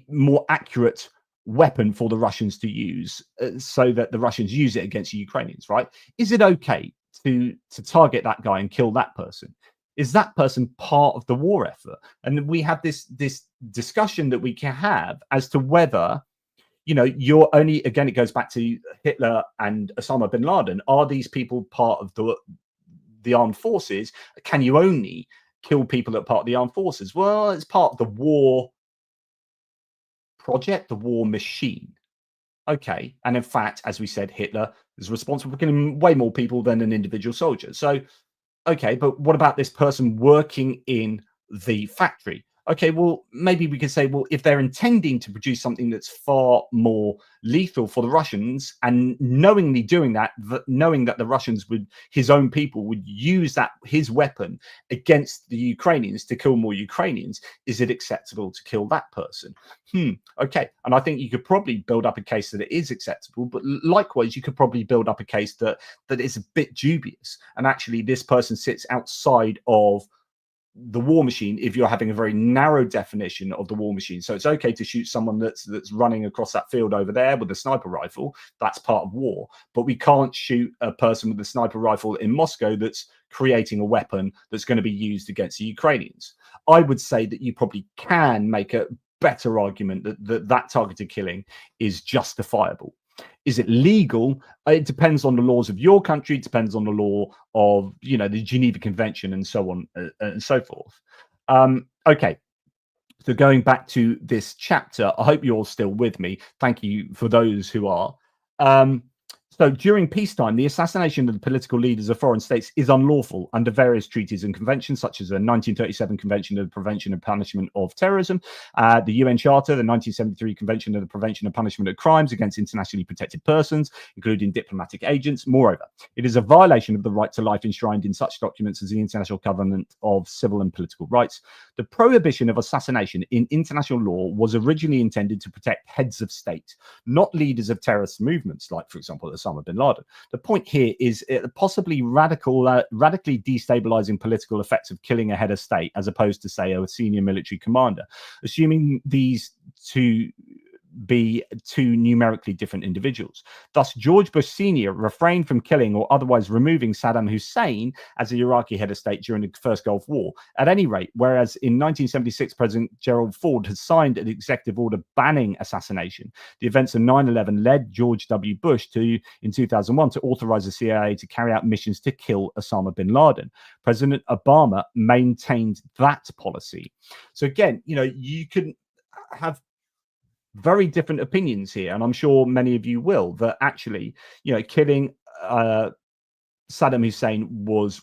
more accurate weapon for the Russians to use, so that the Russians use it against the Ukrainians, right? Is it okay to target that guy and kill that person? Is that person part of the war effort? And we have this discussion that we can have as to whether, you're only, again, it goes back to Hitler and Osama bin Laden. Are these people part of the armed forces? Can you only kill people that are part of the armed forces? Well, it's part of the war project, the war machine. Okay. And in fact, as we said, Hitler is responsible for killing way more people than an individual soldier. So, okay, but what about this person working in the factory? Okay, well, maybe we could say, well, if they're intending to produce something that's far more lethal for the Russians, and knowingly doing that, knowing that the Russians his own people would use his weapon against the Ukrainians to kill more Ukrainians, is it acceptable to kill that person? Okay. And I think you could probably build up a case that it is acceptable, but likewise, you could probably build up a case that is a bit dubious. And actually, this person sits outside of the war machine if you're having a very narrow definition of the war machine. So it's okay to shoot someone that's running across that field over there with a sniper rifle. That's part of war. But we can't shoot a person with a sniper rifle in Moscow that's creating a weapon that's going to be used against the Ukrainians. I would say that you probably can make a better argument that targeted killing is justifiable. Is it legal? It depends on the laws of your country. It depends on the law of, the Geneva Convention and so on and so forth. Okay. So going back to this chapter, I hope you're still with me. Thank you for those who are. So during peacetime, the assassination of the political leaders of foreign states is unlawful under various treaties and conventions, such as the 1937 Convention of the Prevention and Punishment of Terrorism, the UN Charter, the 1973 Convention of the Prevention and Punishment of Crimes against internationally protected persons, including diplomatic agents. Moreover, it is a violation of the right to life enshrined in such documents as the International Covenant of Civil and Political Rights. The prohibition of assassination in international law was originally intended to protect heads of state, not leaders of terrorist movements, like, for example, Osama bin Laden. The point here is possibly radically destabilizing political effects of killing a head of state, as opposed to, say, a senior military commander, assuming these to be two numerically different individuals. Thus, George Bush Sr. refrained from killing or otherwise removing Saddam Hussein as the Iraqi head of state during the first Gulf War. At any rate, whereas in 1976, President Gerald Ford had signed an executive order banning assassination, the events of 9/11 led George W. Bush in 2001 to authorize the CIA to carry out missions to kill Osama bin Laden. President Obama maintained that policy. So again, you can have very different opinions here, and I'm sure many of you will, that actually, killing Saddam Hussein was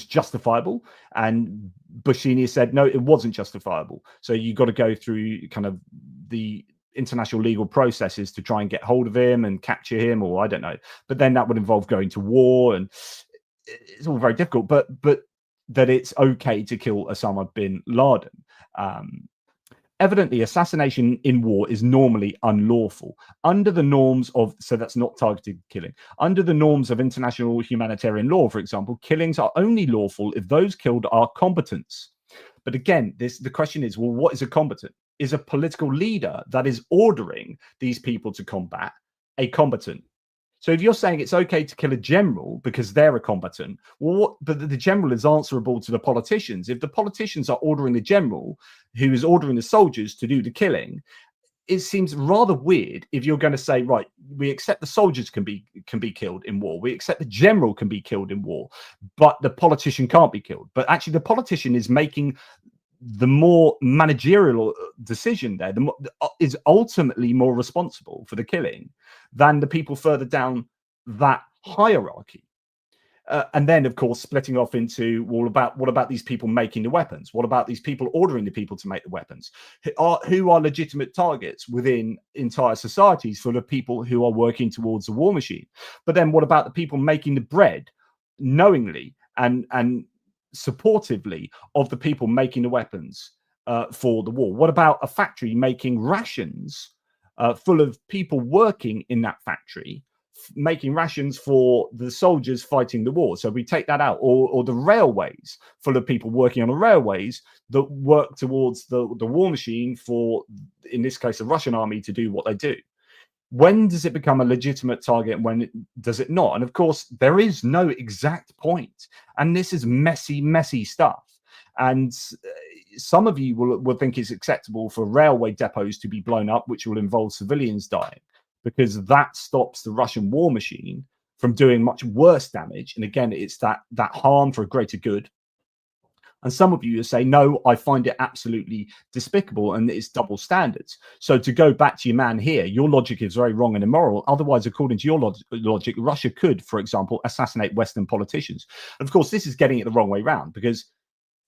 justifiable, and Bush Senior said no, it wasn't justifiable. So you got to go through kind of the international legal processes to try and get hold of him and capture him, or I don't know. But then that would involve going to war, and it's all very difficult. But that it's okay to kill Osama bin Laden. Evidently, assassination in war is normally unlawful under the norms of, so that's not targeted killing. Under the norms of international humanitarian law, for example, killings are only lawful if those killed are combatants. But again, the question is, well, what is a combatant? Is a political leader that is ordering these people to combat a combatant? So if you're saying it's okay to kill a general because they're a combatant, well, but the general is answerable to the politicians. If the politicians are ordering the general who is ordering the soldiers to do the killing, it seems rather weird if you're going to say, right, we accept the soldiers can be killed in war, we accept the general can be killed in war, but the politician can't be killed. But actually, the politician is making the more managerial decision there, is ultimately more responsible for the killing than the people further down that hierarchy. And then, of course, splitting off into what about these people making the weapons? What about these people ordering the people to make the weapons? Who are legitimate targets within entire societies for the people who are working towards the war machine? But then what about the people making the bread knowingly and supportively of the people making the weapons for the war? What about a factory making rations full of people working in that factory, making rations for the soldiers fighting the war? So we take that out, or the railways full of people working on the railways that work towards the war machine for, in this case, the Russian army to do what they do. When does it become a legitimate target and when does it not? And of course, there is no exact point. And this is messy stuff. And some of you will think it's acceptable for railway depots to be blown up, which will involve civilians dying, because that stops the Russian war machine from doing much worse damage. And again, it's that harm for a greater good. And some of you say, no, I find it absolutely despicable and it's double standards. So to go back to your man here, your logic is very wrong and immoral. Otherwise, according to your logic, Russia could, for example, assassinate Western politicians. And of course, this is getting it the wrong way around, because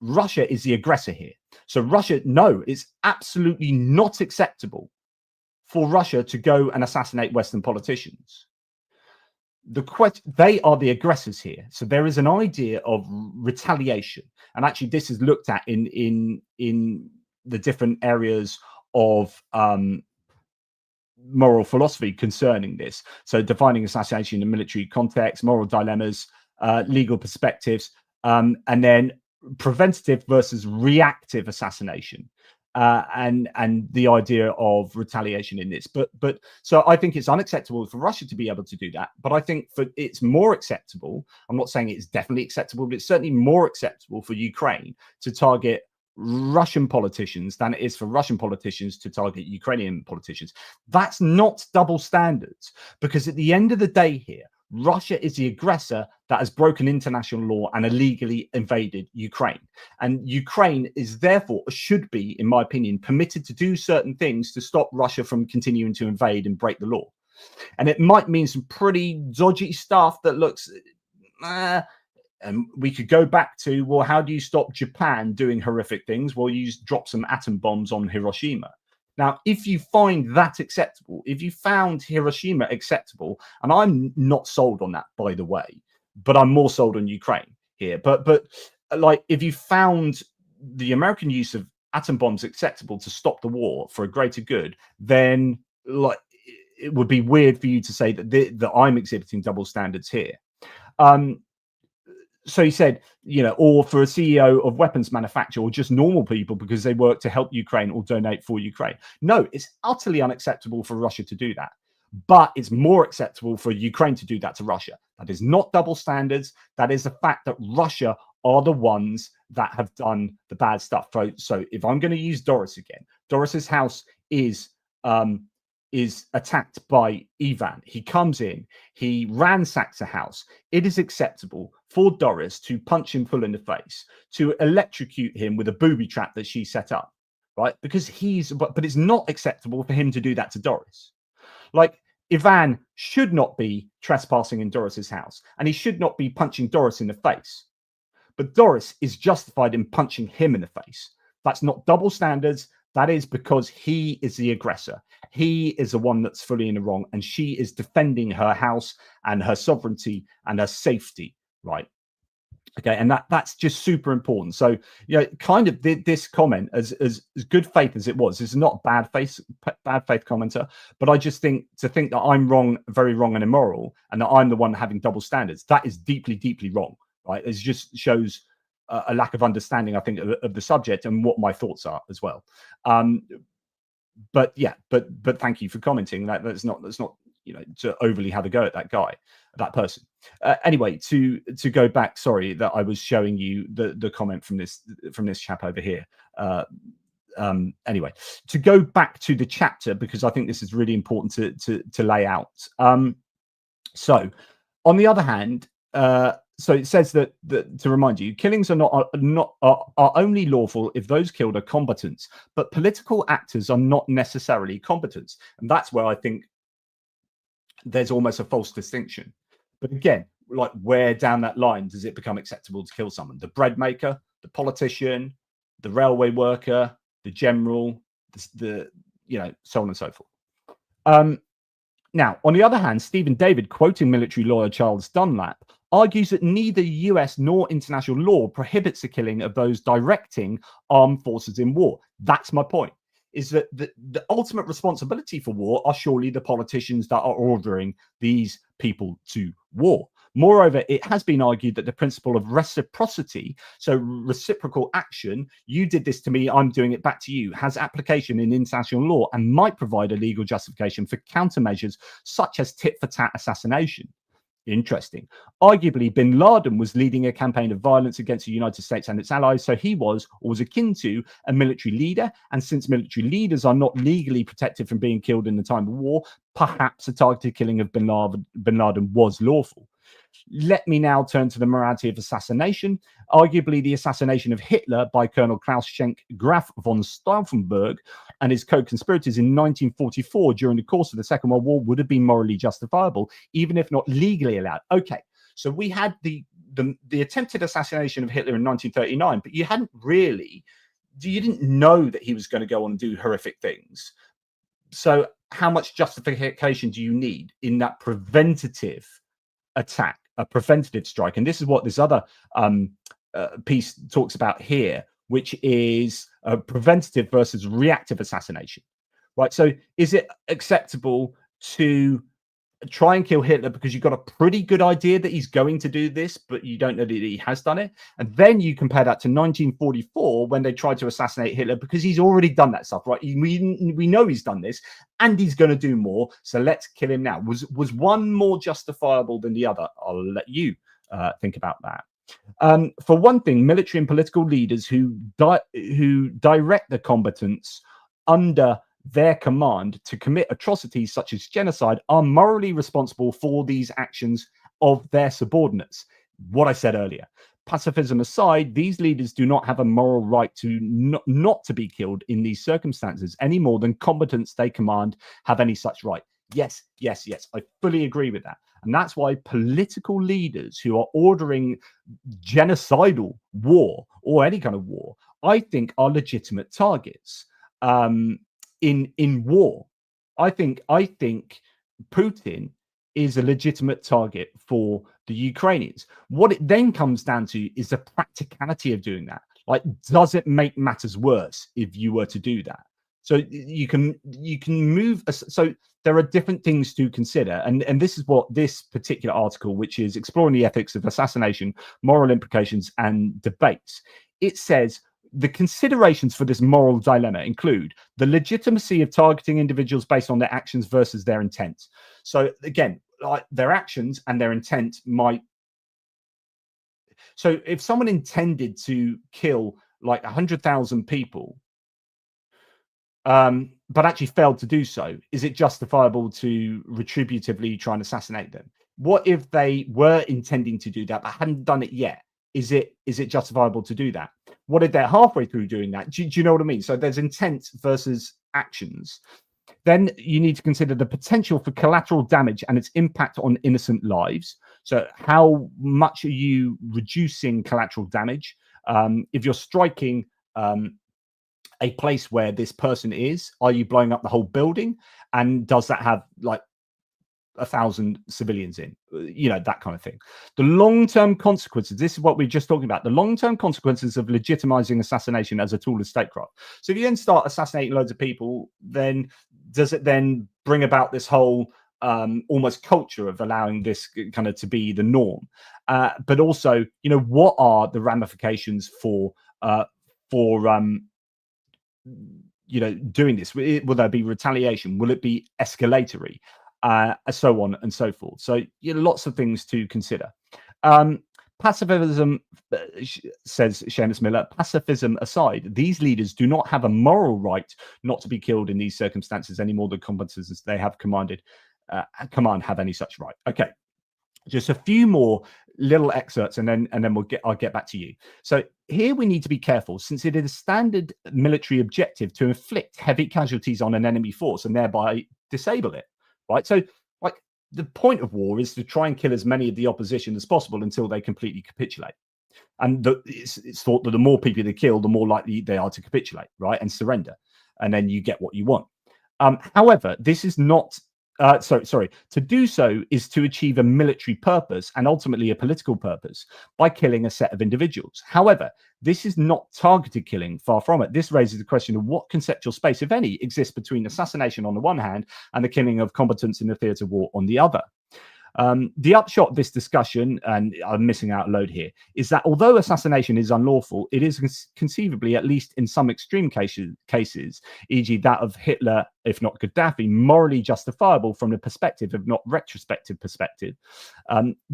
Russia is the aggressor here. So Russia, no, it's absolutely not acceptable for Russia to go and assassinate Western politicians. They are the aggressors here. So there is an idea of retaliation. And actually, this is looked at in the different areas of moral philosophy concerning this. So defining assassination in a military context, moral dilemmas, legal perspectives, and then preventative versus reactive assassination. And the idea of retaliation in this, but so I think it's unacceptable for Russia to be able to do that. But I think it's more acceptable. I'm not saying it's definitely acceptable, but it's certainly more acceptable for Ukraine to target Russian politicians than it is for Russian politicians to target Ukrainian politicians. That's not double standards, because at the end of the day here, Russia is the aggressor that has broken international law and illegally invaded Ukraine. And Ukraine is therefore, should be, in my opinion, permitted to do certain things to stop Russia from continuing to invade and break the law. And it might mean some pretty dodgy stuff that looks... and we could go back to, well, how do you stop Japan doing horrific things? Well, you just drop some atom bombs on Hiroshima. Now, if you find that acceptable, if you found Hiroshima acceptable, and I'm not sold on that, by the way, but I'm more sold on Ukraine here. But like, if you found the American use of atom bombs acceptable to stop the war for a greater good, then like it would be weird for you to say that I'm exhibiting double standards here. So he said, or for a CEO of weapons manufacturer, or just normal people because they work to help Ukraine or donate for Ukraine. No, it's utterly unacceptable for Russia to do that. But it's more acceptable for Ukraine to do that to Russia. That is not double standards. That is the fact that Russia are the ones that have done the bad stuff. So if I'm going to use Doris again, Doris's house is attacked by Ivan. He comes in, he ransacks a house. It is acceptable for Doris to punch him full in the face, to electrocute him with a booby trap that she set up, right? Because but it's not acceptable for him to do that to Doris. Like, Ivan should not be trespassing in Doris's house, and he should not be punching Doris in the face. But Doris is justified in punching him in the face. That's not double standards. That is because he is the aggressor. He is the one that's fully in the wrong, and she is defending her house and her sovereignty and her safety, right? Okay, and that's just super important. So, kind of this comment, as good faith as it was, is not bad faith commenter, but I just think that I'm wrong, very wrong and immoral, and that I'm the one having double standards, that is deeply, deeply wrong, right? It just shows a lack of understanding, I think, of the subject and what my thoughts are as well. But yeah, but thank you for commenting. That's not to overly have a go at that person. Anyway, to go back, sorry that I was showing you the comment from this chap over here. Anyway, to go back to the chapter, because I think this is really important to lay out. So on the other hand, so it says that to remind you, killings are only lawful if those killed are combatants, but political actors are not necessarily combatants, and that's where I think there's almost a false distinction. But again, like, where down that line does it become acceptable to kill someone? The bread maker, the politician, the railway worker, the general, the so on and so forth. Now, on the other hand, Stephen David, quoting military lawyer Charles Dunlap, argues that neither US nor international law prohibits the killing of those directing armed forces in war. That's my point, is that the ultimate responsibility for war are surely the politicians that are ordering these people to war. Moreover, it has been argued that the principle of reciprocity, so reciprocal action, you did this to me, I'm doing it back to you, has application in international law and might provide a legal justification for countermeasures such as tit-for-tat assassination. Interesting. Arguably, bin Laden was leading a campaign of violence against the United States and its allies, so he was, or was akin to, a military leader. And since military leaders are not legally protected from being killed in the time of war, perhaps a targeted killing of bin Laden was lawful. Let me now turn to the morality of assassination. Arguably, the assassination of Hitler by Colonel Klaus Schenk Graf von Stauffenberg and his co-conspirators in 1944 during the course of the Second World War would have been morally justifiable, even if not legally allowed. Okay, so we had the attempted assassination of Hitler in 1939, but you didn't know that he was going to go on and do horrific things. So how much justification do you need in that preventative attack, a preventative strike? And this is what this other piece talks about here, which is preventative versus reactive assassination, right? So is it acceptable to try and kill Hitler because you've got a pretty good idea that he's going to do this, but you don't know that he has done it? And then you compare that to 1944 when they tried to assassinate Hitler because he's already done that stuff, right? We know he's done this and he's going to do more, so let's kill him now. Was one more justifiable than the other? I'll let you think about that. For one thing, military and political leaders who direct the combatants under their command to commit atrocities such as genocide are morally responsible for these actions of their subordinates. What I said earlier. Pacifism aside, these leaders do not have a moral right to not to be killed in these circumstances any more than combatants they command have any such right. Yes, yes, yes. I fully agree with that. And that's why political leaders who are ordering genocidal war or any kind of war, I think, are legitimate targets. In war, I think Putin is a legitimate target for the Ukrainians. What it then comes down to is the practicality of doing that. Like, does it make matters worse if you were to do that? So you can move. So there are different things to consider, and this is what this particular article, which is exploring the ethics of assassination, moral implications, and debates, it says. The considerations for this moral dilemma include the legitimacy of targeting individuals based on their actions versus their intent. So again, like, their actions and their intent might. So if someone intended to kill like 100,000 people, but actually failed to do so, is it justifiable to retributively try and assassinate them? What if they were intending to do that but hadn't done it yet? Is it justifiable to do that? What if they're halfway through doing that? Do you know what I mean? So there's intent versus actions. Then you need to consider the potential for collateral damage and its impact on innocent lives. So how much are you reducing collateral damage? If you're striking a place where this person is, are you blowing up the whole building? And does that have like 1,000 civilians in, that kind of thing? The long-term consequences, this is what we're just talking about, the long-term consequences of legitimizing assassination as a tool of statecraft. So if you then start assassinating loads of people, then does it then bring about this whole almost culture of allowing this kind of to be the norm. But also, what are the ramifications for doing this? Will there be retaliation? Will it be escalatory? So on and so forth. So lots of things to consider. Pacifism, says Seamus Miller, pacifism aside, these leaders do not have a moral right not to be killed in these circumstances any more than competences they have command have any such right. Okay, just a few more little excerpts, and then I'll get back to you. So here we need to be careful, since it is a standard military objective to inflict heavy casualties on an enemy force and thereby disable it, right? So the point of war is to try and kill as many of the opposition as possible until they completely capitulate. And it's thought that the more people they kill, the more likely they are to capitulate, right, and surrender, and then you get what you want. However, this is not. To do so is to achieve a military purpose and ultimately a political purpose by killing a set of individuals. However, this is not targeted killing, far from it. This raises the question of what conceptual space, if any, exists between assassination on the one hand and the killing of combatants in the theatre of war on the other. The upshot of this discussion, and I'm missing out a load here, is that although assassination is unlawful, it is conceivably, at least in some extreme cases, e.g. that of Hitler, if not Gaddafi, morally justifiable from the perspective, if not retrospective perspective.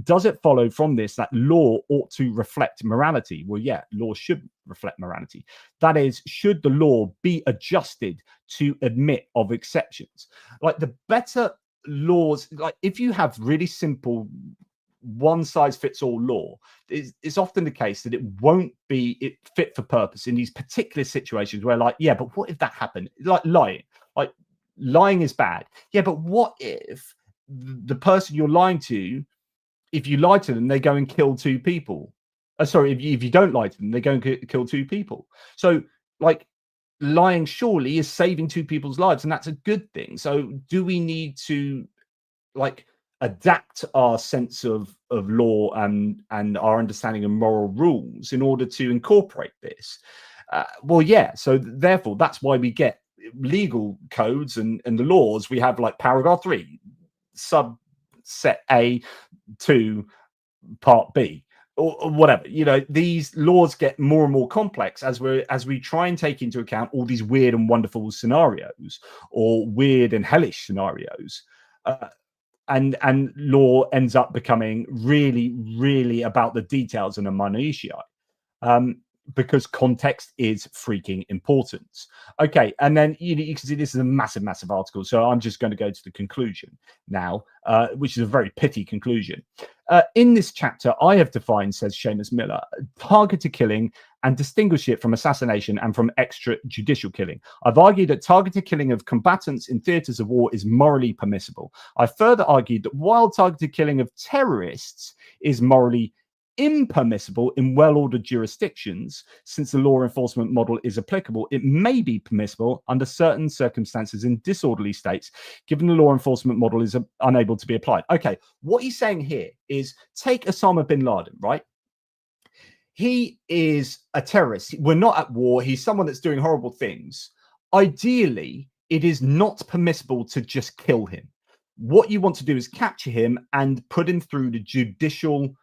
Does it follow from this that law ought to reflect morality? Well, yeah, law should reflect morality. That is, should the law be adjusted to admit of exceptions? Like, the better laws, like if you have really simple one size fits all law, it's often the case that it won't be fit for purpose in these particular situations where, like, yeah, but what if that happened? Like lying is bad. Yeah, but what if the person you're lying to, if you lie to them, they go and kill two people? Sorry, if you don't lie to them, they go and kill two people. So, like, lying surely is saving two people's lives, and that's a good thing. So do we need to adapt our sense of law and our understanding of moral rules in order to incorporate this? Well, yeah. So therefore, that's why we get legal codes and the laws. We have like paragraph 3, subset A to part B, or whatever. These laws get more and more complex as we try and take into account all these weird and wonderful scenarios, or weird and hellish scenarios, and law ends up becoming really, really about the details and the minutiae, because context is freaking important. Okay, and then you can see this is a massive article, so I'm just going to go to the conclusion now, which is a very pithy conclusion. In this chapter, I have defined, says Seamus Miller, targeted killing and distinguish it from assassination and from extrajudicial killing. I've argued that targeted killing of combatants in theatres of war is morally permissible. I further argued that while targeted killing of terrorists is morally impermissible in well-ordered jurisdictions, since the law enforcement model is applicable, it may be permissible under certain circumstances in disorderly states, given the law enforcement model is unable to be applied. Okay, what he's saying here is, take Osama bin Laden, right? He is a terrorist. We're not at war. He's someone that's doing horrible things. Ideally, it is not permissible to just kill him. What you want to do is capture him and put him through the judicial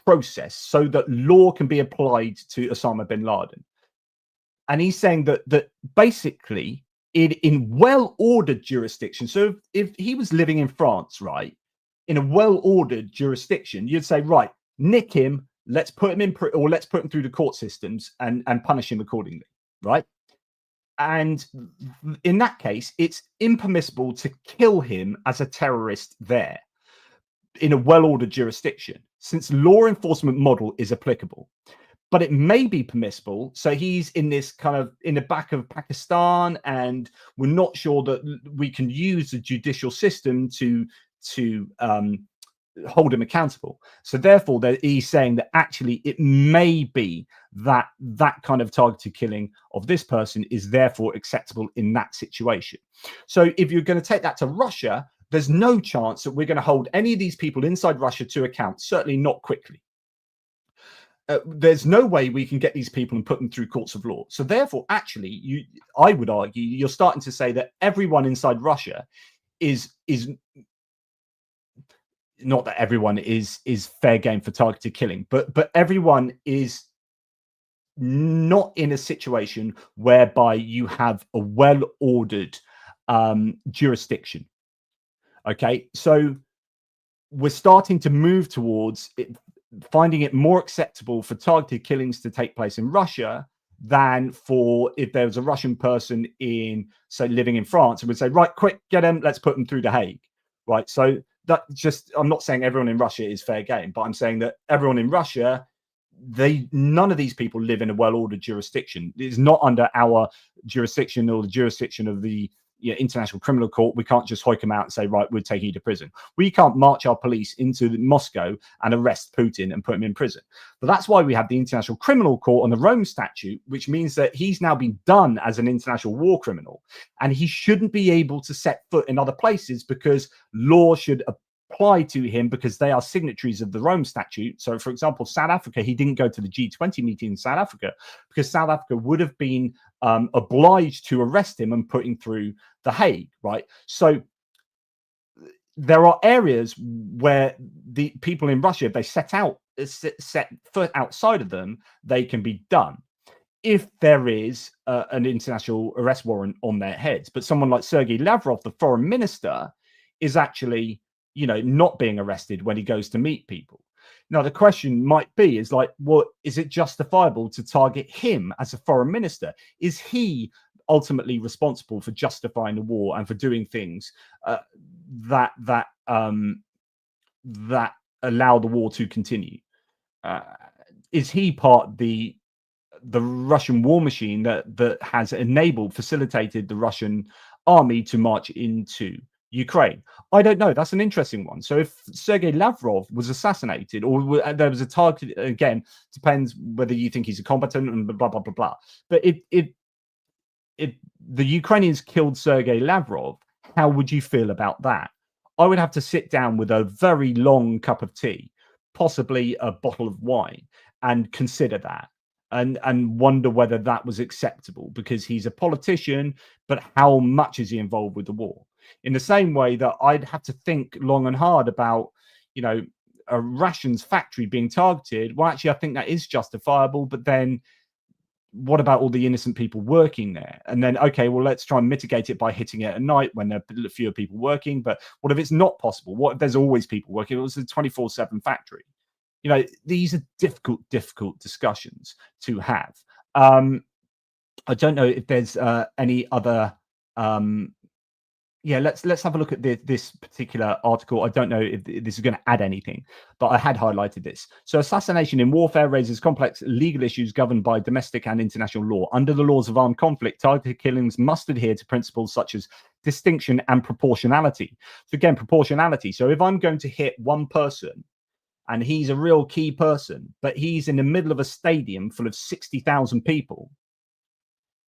process so that law can be applied to Osama bin Laden. And he's saying that basically in well-ordered jurisdictions, so if he was living in France, right, in a well-ordered jurisdiction, you'd say, right, nick him, let's put him in, or let's put him through the court systems and punish him accordingly, right? And in that case, it's impermissible to kill him as a terrorist there in a well-ordered jurisdiction, since law enforcement model is applicable. But it may be permissible. So he's in this kind of in the back of Pakistan, and we're not sure that we can use the judicial system to hold him accountable. So therefore, he's saying that actually it may be that kind of targeted killing of this person is therefore acceptable in that situation. So if you're going to take that to Russia, there's no chance that we're going to hold any of these people inside Russia to account, certainly not quickly. There's no way we can get these people and put them through courts of law. So therefore, actually, I would argue you're starting to say that everyone inside Russia is not that everyone is fair game for targeted killing, but everyone is not in a situation whereby you have a well-ordered jurisdiction. Okay, so we're starting to move towards finding it more acceptable for targeted killings to take place in Russia than for if there was a Russian person in, say, living in France, and would say, right, quick, get him, let's put him through The Hague, right? So that just, I'm not saying everyone in Russia is fair game, but I'm saying that everyone in Russia, none of these people live in a well-ordered jurisdiction. It's not under our jurisdiction or the jurisdiction of the International Criminal Court. We can't just hoik them out and say, right, we'll take you to prison. We can't march our police into Moscow and arrest Putin and put him in prison. But that's why we have the International Criminal Court on the Rome Statute, which means that he's now been done as an international war criminal, and he shouldn't be able to set foot in other places because law should apply to him because they are signatories of the Rome Statute. So, for example, South Africa, he didn't go to the G20 meeting in South Africa because South Africa would have been obliged to arrest him and put him through The Hague, right? So there are areas where the people in Russia, if they set foot outside of them, they can be done if there is an international arrest warrant on their heads. But someone like Sergei Lavrov, the foreign minister, is actually not being arrested when he goes to meet people. Now, the question might be, is like, well, is it justifiable to target him as a foreign minister? Is he ultimately responsible for justifying the war and for doing things that allow the war to continue? Is he part of the Russian war machine that has facilitated the Russian army to march into Ukraine? I don't know. That's an interesting one. So if Sergei Lavrov was assassinated, or there was a target, again, depends whether you think he's a combatant and blah blah blah blah. But if the Ukrainians killed Sergei Lavrov, how would you feel about that? I would have to sit down with a very long cup of tea, possibly a bottle of wine, and consider that. And wonder whether that was acceptable, because he's a politician, but how much is he involved with the war? In the same way that I'd have to think long and hard about, a rations factory being targeted. Well, actually, I think that is justifiable, but then what about all the innocent people working there? And then, okay, well, let's try and mitigate it by hitting it at night when there are fewer people working. But what if it's not possible? What if there's always people working? It was a 24/7 factory. These are difficult discussions to have. I don't know if there's any other. Let's have a look at this particular article. I don't know if this is going to add anything, but I had highlighted this. So, assassination in warfare raises complex legal issues governed by domestic and international law. Under the laws of armed conflict, targeted killings must adhere to principles such as distinction and proportionality. So, again, proportionality. So, if I'm going to hit one person, and he's a real key person, but he's in the middle of a stadium full of 60,000 people,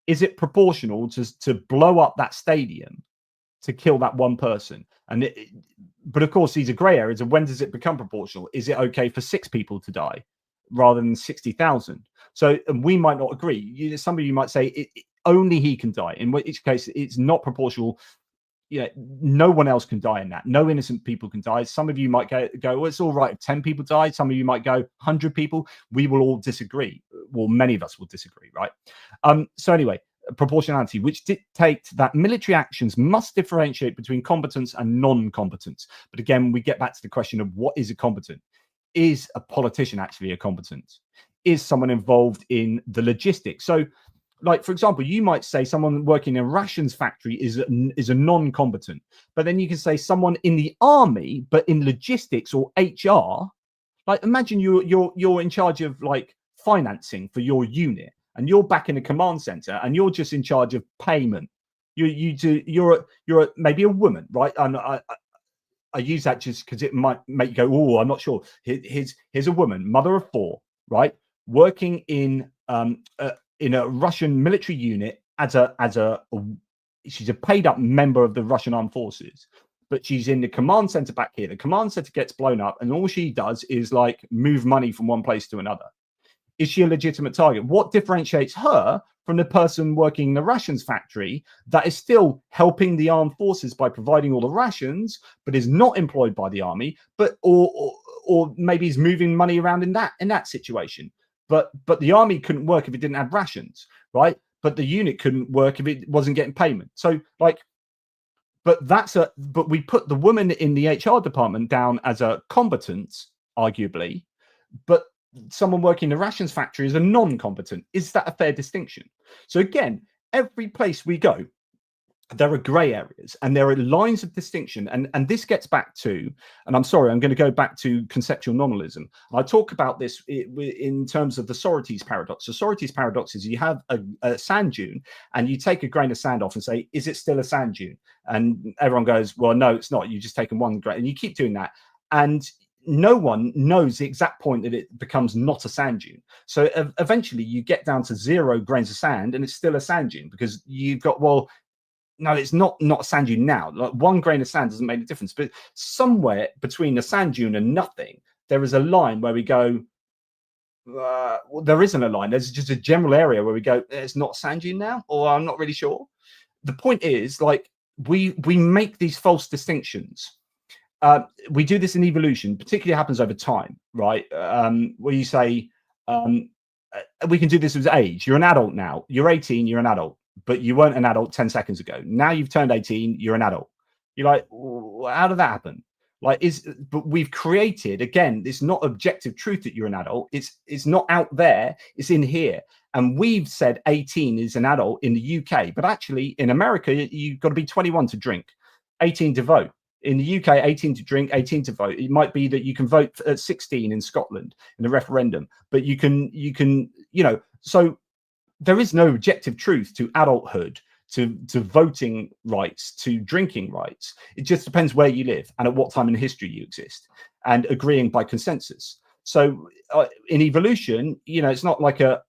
is it proportional to blow up that stadium to kill that one person? But of course, these are grey areas. And when does it become proportional? Is it okay for 6 people to die rather than 60,000? So we might not agree. Some of you might say only he can die, in which case it's not proportional. No one else can die in that. No innocent people can die. Some of you might go, well, it's all right if 10 people die. Some of you might go 100 people. We will all disagree. Well, many of us will disagree, right? So anyway, proportionality, which dictates that military actions must differentiate between competence and non-competence. But again, we get back to the question of what is a competent? Is a politician actually a competent? Is someone involved in the logistics? So, like, for example, you might say someone working in a rations factory is a non-combatant, but then you can say someone in the army, but in logistics or HR. Like, imagine you're in charge of like financing for your unit, and you're back in a command center, and you're just in charge of payment. You're maybe a woman, right? And I use that just because it might make you go, oh, I'm not sure. Here's a woman, mother of 4, right, working in a Russian military unit she's a paid up member of the Russian armed forces, but she's in the command center back here. The command center gets blown up, and all she does is like move money from one place to another. Is she a legitimate target? What differentiates her from the person working in the rations factory that is still helping the armed forces by providing all the rations, but is not employed by the army, but or maybe is moving money around in that situation. But the army couldn't work if it didn't have rations, right? But the unit couldn't work if it wasn't getting payment. So like, but we put the woman in the HR department down as a combatant, arguably, but someone working in the rations factory is a non-combatant. Is that a fair distinction? So again, every place we go, there are grey areas and there are lines of distinction. And this gets back to, and I'm sorry, I'm going to go back to conceptual nominalism. I talk about this in terms of the Socrates paradox. The Socrates paradox is you have a sand dune and you take a grain of sand off and say, is it still a sand dune? And everyone goes, well, no, it's not. You've just taken one grain, and you keep doing that. And no one knows the exact point that it becomes not a sand dune. So eventually you get down to 0 grains of sand and it's still a sand dune, because you've got, well, no, it's not a sand dune now. Like 1 grain of sand doesn't make a difference. But somewhere between a sand dune and nothing, there is a line where we go, well, there isn't a line. There's just a general area where we go, it's not sand dune now, or I'm not really sure. The point is, like, we make these false distinctions. We do this in evolution, particularly happens over time, right? Where you say, we can do this with age. You're an adult now. You're 18, you're an adult, but you weren't an adult 10 seconds ago. Now you've turned 18, you're an adult. You're like, how did that happen? Like, but we've created, again, it's not objective truth that you're an adult. It's not out there, it's in here. And we've said 18 is an adult in the UK, but actually in America, you've got to be 21 to drink, 18 to vote. In the UK, 18 to drink, 18 to vote. It might be that you can vote at 16 in Scotland in a referendum, but you can, so there is no objective truth to adulthood, to voting rights, to drinking rights. It just depends where you live and at what time in history you exist, and agreeing by consensus. So in evolution, it's not like a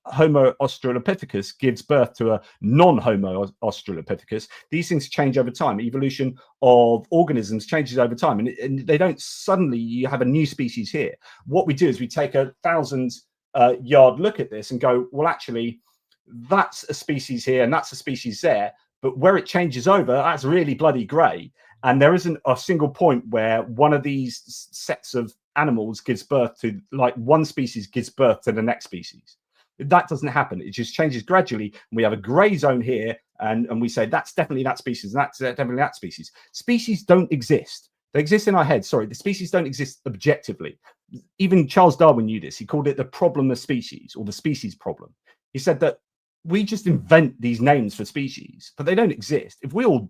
Homo australopithecus gives birth to a non-Homo australopithecus. These things change over time. Evolution of organisms changes over time, and they don't suddenly, you have a new species here. What we do is we take 1,000-yard look at this and go, well, actually, that's a species here and that's a species there, but where it changes over, that's really bloody grey. And there isn't a single point where one of these sets of animals gives birth to, like, one species gives birth to the next species. That doesn't happen. It just changes gradually. We have a grey zone here, and we say that's definitely that species, and that's definitely that species. Species don't exist. They exist in our heads. Sorry, the species don't exist objectively. Even Charles Darwin knew this. He called it the problem of species, or the species problem. He said that we just invent these names for species, but they don't exist. If we all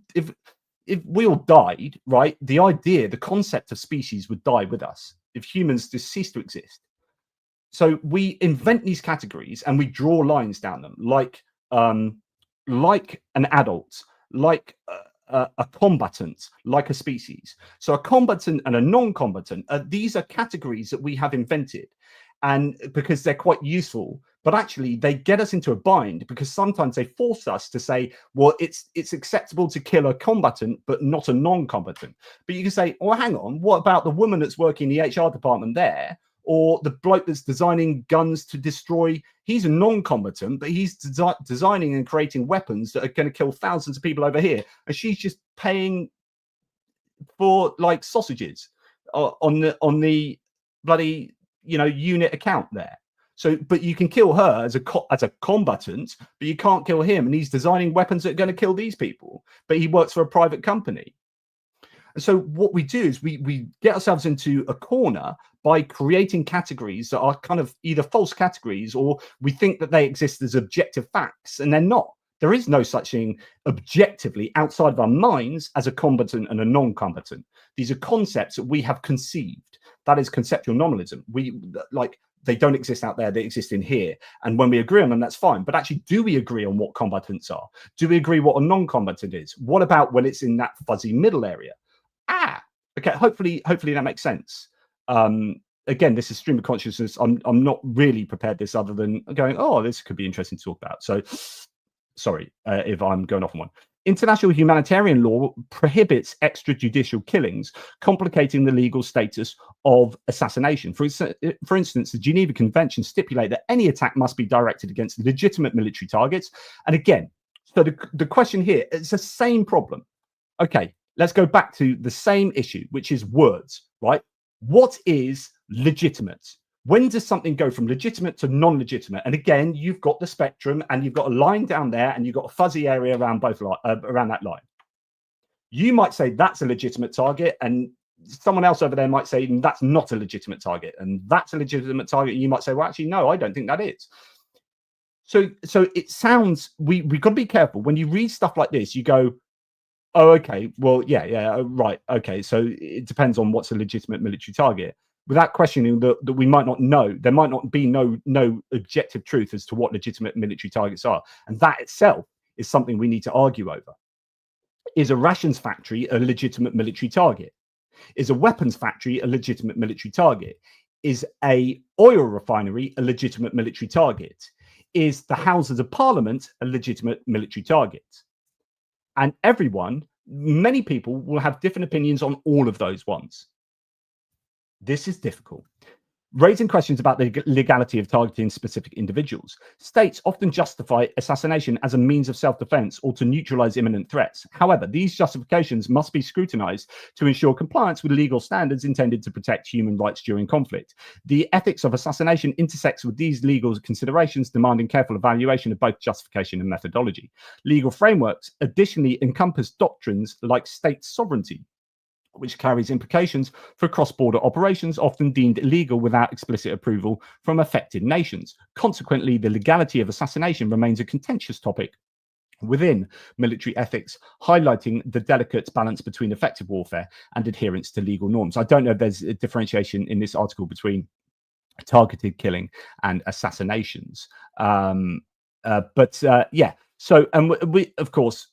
died, right, the concept of species would die with us if humans just cease to exist. So we invent these categories and we draw lines down them, like an adult, like a combatant, like a species. So a combatant and a non-combatant, these are categories that we have invented, and because they're quite useful, but actually they get us into a bind, because sometimes they force us to say, well, it's acceptable to kill a combatant but not a non-combatant. But you can say, well, hang on, what about the woman that's working in the HR department there, or the bloke that's designing guns to destroy? He's a non-combatant, but he's designing and creating weapons that are going to kill thousands of people over here, and she's just paying for, like, sausages on the bloody unit account there. So, but you can kill her as a combatant, but you can't kill him, and he's designing weapons that are going to kill these people, but he works for a private company. And so what we do is we get ourselves into a corner by creating categories that are kind of either false categories, or we think that they exist as objective facts, and they're not. There is no such thing objectively outside of our minds as a combatant and a non-combatant. These are concepts that we have conceived. That is conceptual nominalism. They don't exist out there, they exist in here. And when we agree on them, that's fine. But actually, do we agree on what combatants are? Do we agree what a non-combatant is? What about when it's in that fuzzy middle area? Okay, hopefully that makes sense. Again, this is stream of consciousness. I'm not really prepared this other than going, oh, this could be interesting to talk about. So sorry if I'm going off on one. International humanitarian law prohibits extrajudicial killings, complicating the legal status of assassination. For instance, the Geneva Convention stipulate that any attack must be directed against legitimate military targets. And again, so the question here, it's the same problem. Okay, let's go back to the same issue, which is words, right? What is legitimate? When does something go from legitimate to non-legitimate? And again, you've got the spectrum, and you've got a line down there, and you've got a fuzzy area around around that line. You might say that's a legitimate target, and someone else over there might say that's not a legitimate target, and that's a legitimate target. And you might say, well, actually, no, I don't think that is. So it sounds we've got to be careful when you read stuff like this. You go, oh, okay, well, yeah, right, okay. So it depends on what's a legitimate military target, without questioning that we might not know. There might not be no objective truth as to what legitimate military targets are, and that itself is something we need to argue over. Is a rations factory a legitimate military target? Is a weapons factory a legitimate military target? Is a oil refinery a legitimate military target? Is the Houses of Parliament a legitimate military target? And many people will have different opinions on all of those ones. This is difficult. Raising questions about the legality of targeting specific individuals. States often justify assassination as a means of self-defense or to neutralize imminent threats. However, these justifications must be scrutinized to ensure compliance with legal standards intended to protect human rights during conflict. The ethics of assassination intersects with these legal considerations, demanding careful evaluation of both justification and methodology. Legal frameworks additionally encompass doctrines like state sovereignty, which carries implications for cross-border operations often deemed illegal without explicit approval from affected nations. Consequently, the legality of assassination remains a contentious topic within military ethics, highlighting the delicate balance between effective warfare and adherence to legal norms. I don't know if there's a differentiation in this article between targeted killing and assassinations. Yeah, so, and we, of course,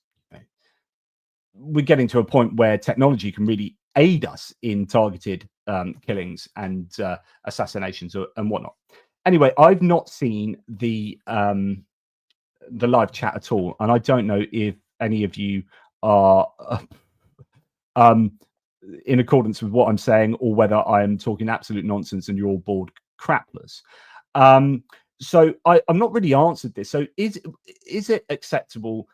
we're getting to a point where technology can really aid us in targeted killings and assassinations and whatnot. Anyway, I've not seen the live chat at all, and I don't know if any of you are in accordance with what I'm saying, or whether I am talking absolute nonsense and you're all bored crapless. So I'm not really answered this. So is it acceptable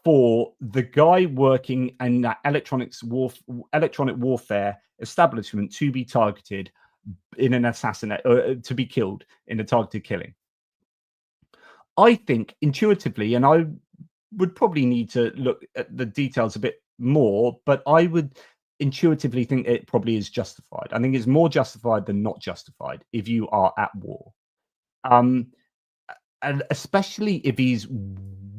for the guy working in that electronic warfare establishment to be targeted in an assassinate, or to be killed in a targeted killing? I think intuitively, and I would probably need to look at the details a bit more, but I would intuitively think it probably is justified. I think it's more justified than not justified if you are at war. And especially if he's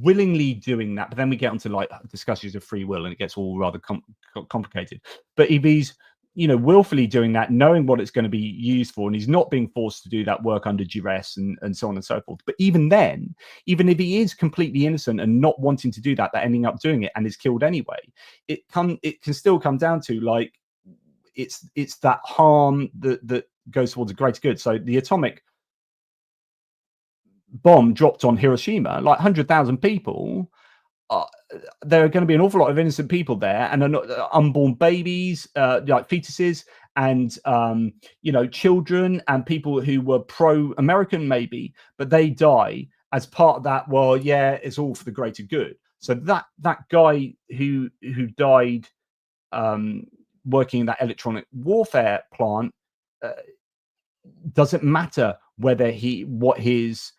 willingly doing that, but then we get onto like discussions of free will and it gets all rather complicated. But if he's, willfully doing that, knowing what it's going to be used for, and he's not being forced to do that work under duress and so on and so forth. But even then, even if he is completely innocent and not wanting to do that, but ending up doing it and is killed anyway, it can still come down to like, it's that harm that goes towards a greater good. So the atomic bomb dropped on Hiroshima, like 100,000 people, there are going to be an awful lot of innocent people there, and unborn babies, like fetuses, and children, and people who were pro-American maybe, but they die as part of that. Well, yeah, it's all for the greater good. So that guy who died working in that electronic warfare plant, doesn't matter whether what his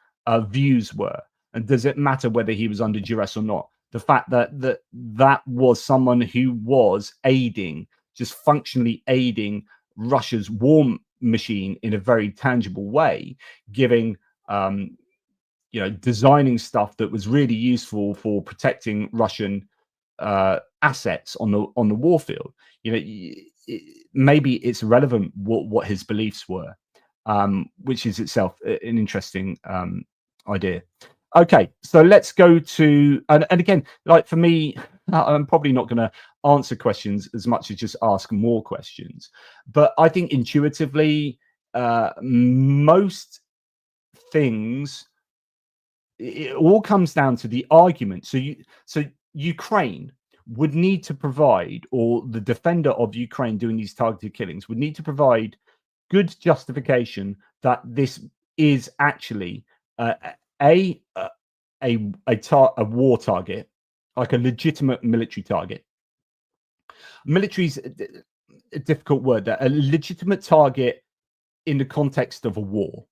views were, and does it matter whether he was under duress or not? The fact that was someone who was just functionally aiding Russia's war machine in a very tangible way, giving designing stuff that was really useful for protecting Russian assets on the warfield. Maybe it's relevant what his beliefs were, which is itself an interesting idea. Okay, so let's go to, and again, like for me, I'm probably not going to answer questions as much as just ask more questions. But I think intuitively, most things, it all comes down to the argument. So Ukraine would need to provide, or the defender of Ukraine doing these targeted killings would need to provide good justification that this is actually a war target, like a legitimate military target. Military's a difficult word. That a legitimate target in the context of a war,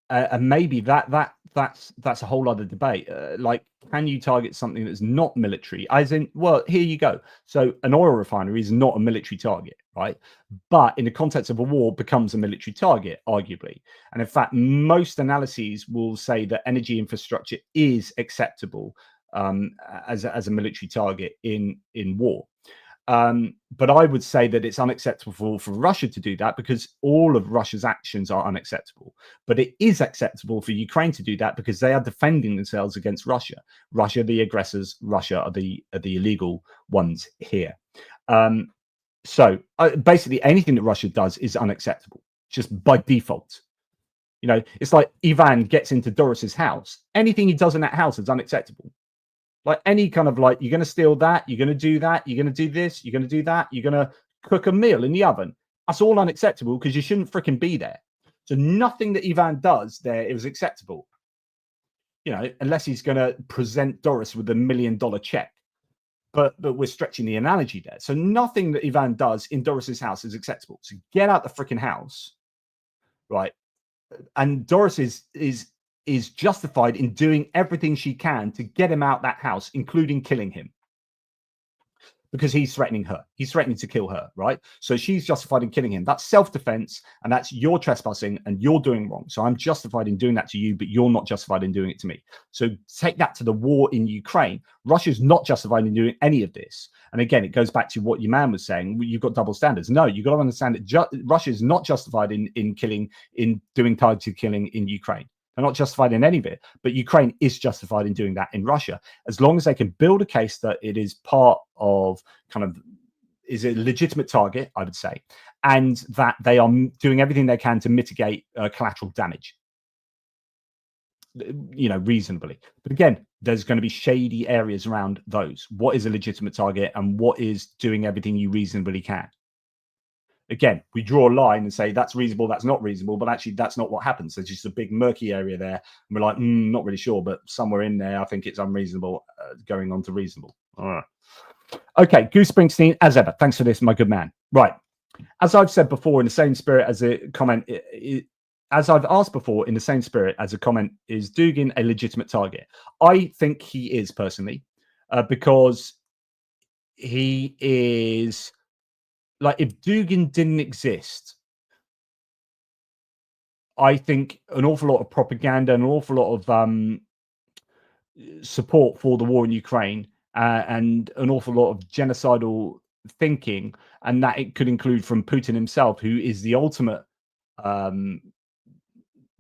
and maybe that's a whole other debate. Like, can you target something that's not military? As in, well, here you go. So an oil refinery is not a military target, right? But in the context of a war, becomes a military target, arguably. And in fact, most analyses will say that energy infrastructure is acceptable as a military target in war. But I would say that it's unacceptable for Russia to do that because all of Russia's actions are unacceptable. But it is acceptable for Ukraine to do that because they are defending themselves against Russia. Russia, the aggressors, Russia are the illegal ones here. So basically, anything that Russia does is unacceptable, just by default. You know, it's like Ivan gets into Doris's house. Anything he does in that house is unacceptable. Like any kind of like, you're going to steal that, you're going to do that, you're going to do this, you're going to do that, you're going to cook a meal in the oven. That's all unacceptable because you shouldn't freaking be there. So nothing that Ivan does there is acceptable. You know, unless he's going to present Doris with $1 million check. But we're stretching the analogy there. So nothing that Ivan does in Doris's house is acceptable. So get out the freaking house, right? And Doris is justified in doing everything she can to get him out that house, including killing him, because he's threatening her. He's threatening to kill her, right? So she's justified in killing him. That's self-defense, and that's your trespassing, and you're doing wrong. So I'm justified in doing that to you, but you're not justified in doing it to me. So take that to the war in Ukraine. Russia's not justified in doing any of this. And again, it goes back to what your man was saying. You've got double standards. No, you've got to understand that Russia is not justified in doing targeted killing in Ukraine. They're not justified in any of it, but Ukraine is justified in doing that in Russia, as long as they can build a case that it is part of is a legitimate target, I would say, and that they are doing everything they can to mitigate collateral damage, you know, reasonably. But again, there's going to be shady areas around those. What is a legitimate target and what is doing everything you reasonably can? Again, we draw a line and say that's reasonable, that's not reasonable, but actually that's not what happens. There's just a big murky area there. And we're like, not really sure, but somewhere in there, I think it's unreasonable going on to reasonable. All right. Okay, Goose Springsteen, as ever. Thanks for this, my good man. Right. As I've said before, in the same spirit as a comment, as I've asked before, in the same spirit as a comment, is Dugin a legitimate target? I think he is, personally, because he is... Like, if Dugin didn't exist, I think an awful lot of propaganda and an awful lot of support for the war in Ukraine and an awful lot of genocidal thinking, and that it could include from Putin himself, who is the ultimate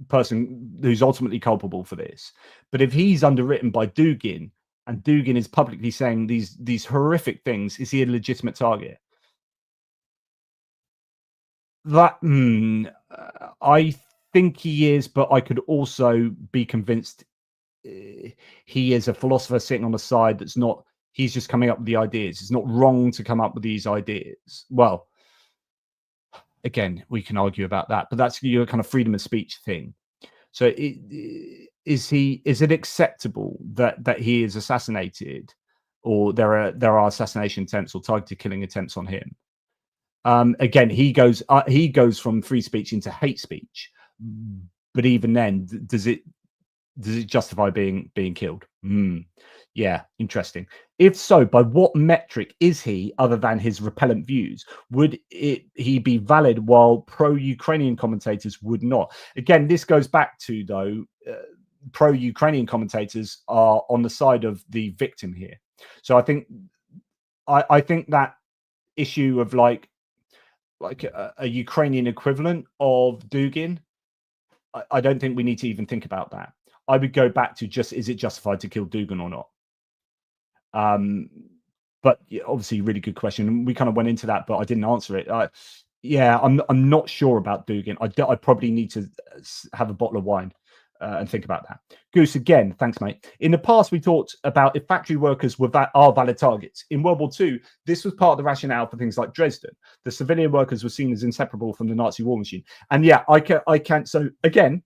person who's ultimately culpable for this. But if he's underwritten by Dugin, and Dugin is publicly saying these horrific things, is he a legitimate target? That I think he is, but I could also be convinced he is a philosopher sitting on the side that's not. He's just coming up with the ideas. It's not wrong to come up with these ideas. Well, again, we can argue about that, but that's your kind of freedom of speech thing. So, is it acceptable that he is assassinated, or there are assassination attempts or targeted killing attempts on him? Again, he goes from free speech into hate speech, but even then, does it justify being killed? Yeah, interesting. If so, by what metric is he, other than his repellent views? Would he be valid while pro-Ukrainian commentators would not? Again, this goes back to, though, pro-Ukrainian commentators are on the side of the victim here. So I think that issue of like a Ukrainian equivalent of Dugin, I don't think we need to even think about that. I would go back to just, is it justified to kill Dugin or not? But yeah, obviously, really good question. We kind of went into that, but I didn't answer it. Yeah, I'm not sure about Dugin. I probably need to have a bottle of wine and think about that. Goose, again, thanks, mate. In the past, we talked about if factory workers are valid targets. In World War II, this was part of the rationale for things like Dresden. The civilian workers were seen as inseparable from the Nazi war machine. And yeah, I can't. So again,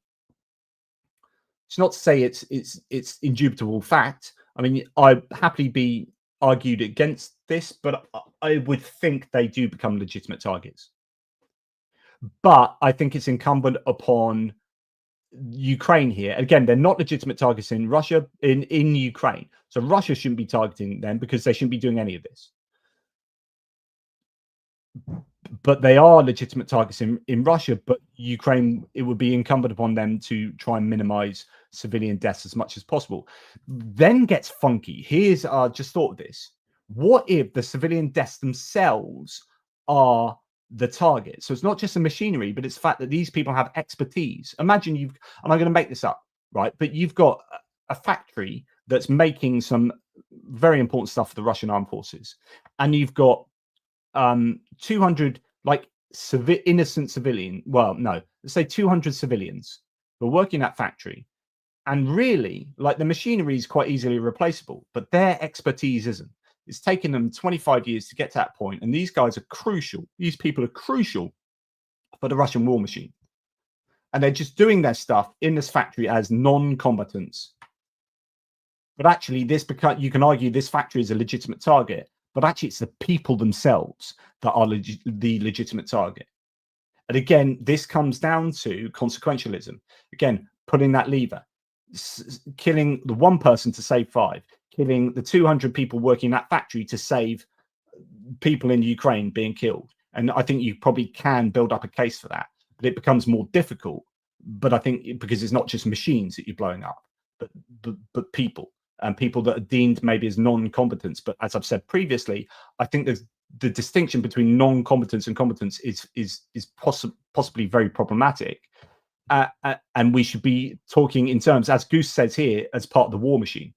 it's not to say it's indubitable fact. I mean, I'd happily be argued against this, but I would think they do become legitimate targets. But I think it's incumbent upon Ukraine here. Again, they're not legitimate targets in Russia, in Ukraine. So Russia shouldn't be targeting them because they shouldn't be doing any of this. But they are legitimate targets in Russia, but Ukraine, it would be incumbent upon them to try and minimize civilian deaths as much as possible. Then gets funky. Here's, just thought of this. What if the civilian deaths themselves are the target? So it's not just the machinery, but it's the fact that these people have expertise. Imagine and I'm going to make this up, right? But you've got a factory that's making some very important stuff for the Russian armed forces. And you've got 200 like innocent civilian. Well, no, let's say 200 civilians who are working in that factory. And really, like, the machinery is quite easily replaceable, but their expertise isn't. It's taken them 25 years to get to that point, and these guys are crucial. These people are crucial for the Russian war machine. And they're just doing their stuff in this factory as non-combatants. But actually, you can argue this factory is a legitimate target, but actually it's the people themselves that are the legitimate target. And again, this comes down to consequentialism. Again, pulling that lever, killing the one person to save 5, killing the 200 people working in that factory to save people in Ukraine being killed. And I think you probably can build up a case for that, but it becomes more difficult. But I think because it's not just machines that you're blowing up, but people, and people that are deemed maybe as non-combatants. But as I've said previously, I think there's the distinction between non-competence and competence is possibly very problematic. And we should be talking in terms, as Goose says here, as part of the war machine.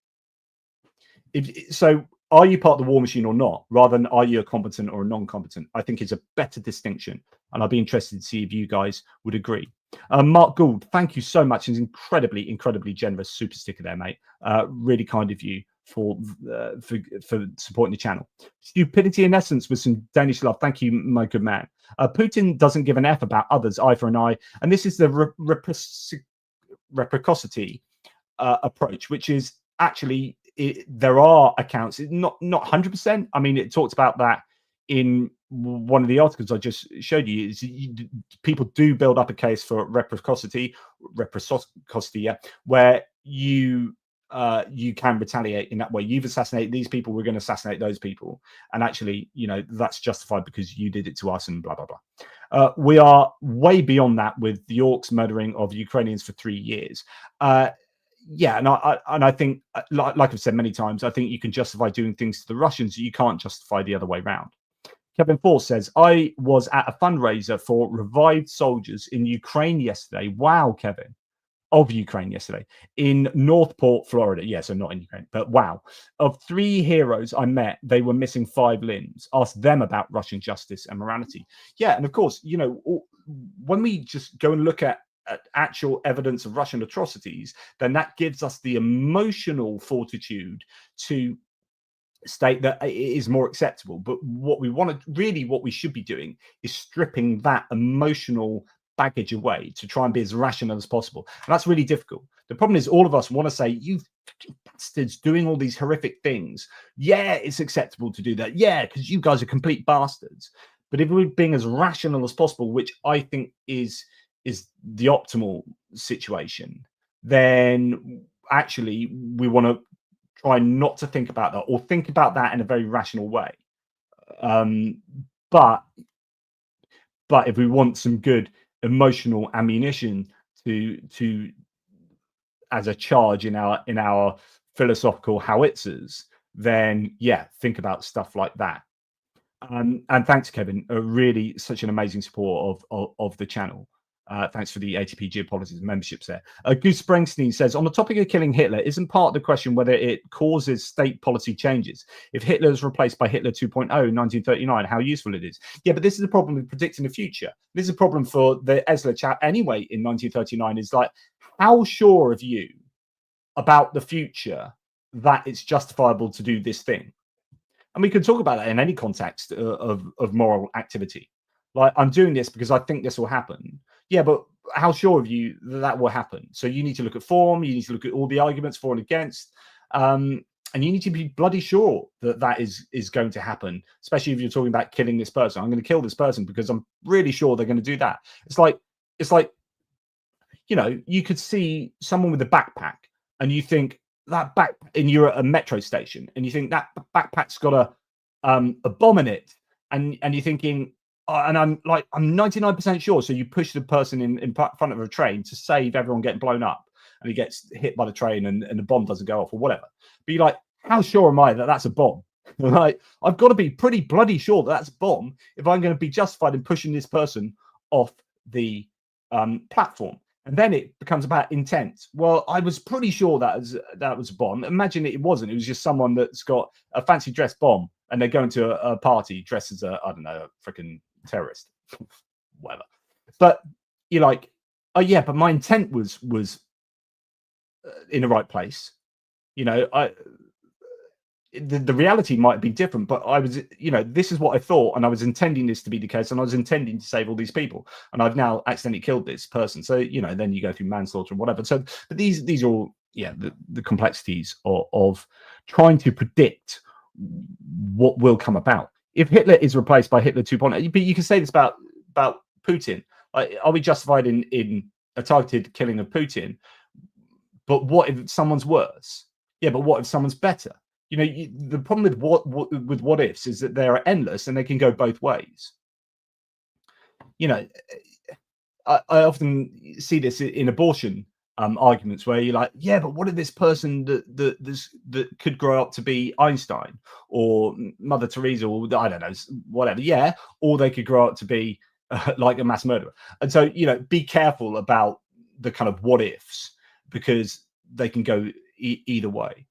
So are you part of the war machine or not, rather than are you a competent or a non-competent? I think it's a better distinction. And I'll be interested to see if you guys would agree. Mark Gould, thank you so much. It's incredibly generous super sticker there, mate. Really kind of you for supporting the channel. Stupidity in essence with some Danish love. Thank you, my good man. Putin doesn't give an F about others, eye for an eye. And this is the reciprocity approach, which is actually, there are accounts, not 100%. I mean, it talks about that in one of the articles I just showed you. People do build up a case for reciprocity, yeah, where you can retaliate in that way. You've assassinated these people, we're going to assassinate those people, and actually, you know, that's justified because you did it to us, and blah blah blah. We are way beyond that with the orcs murdering of Ukrainians for 3 years. Yeah, and I think, like I've said many times, I think you can justify doing things to the Russians. You can't justify the other way around. Kevin Force says, I was at a fundraiser for revived soldiers in Ukraine yesterday. Wow, Kevin. Of Ukraine yesterday in Northport, Florida. Yeah, so not in Ukraine, but wow. Of 3 heroes I met, they were missing 5 limbs. Ask them about Russian justice and morality. Yeah, and of course, you know, when we just go and look at actual evidence of Russian atrocities, then that gives us the emotional fortitude to state that it is more acceptable. But what we should be doing is stripping that emotional baggage away to try and be as rational as possible. And that's really difficult. The problem is all of us want to say, you bastards doing all these horrific things. Yeah, it's acceptable to do that. Yeah, because you guys are complete bastards. But if we're being as rational as possible, which I think is the optimal situation, then actually we want to try not to think about that, or think about that in a very rational way. But if we want some good emotional ammunition to as a charge in our philosophical howitzers, then yeah, think about stuff like that. And thanks, Kevin. Really such an amazing support of the channel. Thanks for the ATP Geopolitics memberships there. Goose Springsteen says, on the topic of killing Hitler, isn't part of the question whether it causes state policy changes? If Hitler is replaced by Hitler 2.0 in 1939, how useful it is? Yeah, but this is the problem with predicting the future. This is a problem for the Esler chat anyway in 1939, is like, how sure of you about the future that it's justifiable to do this thing? And we can talk about that in any context of moral activity. Like, I'm doing this because I think this will happen. Yeah, but how sure of you that will happen? So you need to look at form. You need to look at all the arguments for and against. And you need to be bloody sure that that is going to happen, especially if you're talking about killing this person. I'm going to kill this person because I'm really sure they're going to do that. It's like, you know, you could see someone with a backpack and you think that and you're at a metro station and you think that backpack's got a bomb in it. And you're thinking, and I'm 99% sure. So you push the person in front of a train to save everyone getting blown up, and he gets hit by the train and the bomb doesn't go off or whatever. But you're like, how sure am I that that's a bomb? Like, I've got to be pretty bloody sure that that's a bomb if I'm going to be justified in pushing this person off the platform. And then it becomes about intent. Well, I was pretty sure that was a bomb. Imagine it wasn't. It was just someone that's got a fancy dress bomb and they're going to a party dressed as a, I don't know, a freaking terrorist, whatever. But you're like, oh yeah, but my intent was in the right place. You know, the reality might be different, but I was, you know, this is what I thought, and I was intending this to be the case, and I was intending to save all these people, and I've now accidentally killed this person. So, you know, then you go through manslaughter and whatever. So, but these are all, yeah, the complexities of trying to predict what will come about. If Hitler is replaced by Hitler 2.0, but you can say this about Putin. Like, are we justified in a targeted killing of Putin? But what if someone's worse? Yeah, but what if someone's better? You know, the problem with what ifs is that they're endless and they can go both ways. You know, I often see this in abortion arguments where you're like, yeah, but what if this person that could grow up to be Einstein or Mother Teresa or I don't know, whatever. Yeah, or they could grow up to be like a mass murderer. And so, you know, be careful about the kind of what ifs, because they can go either way.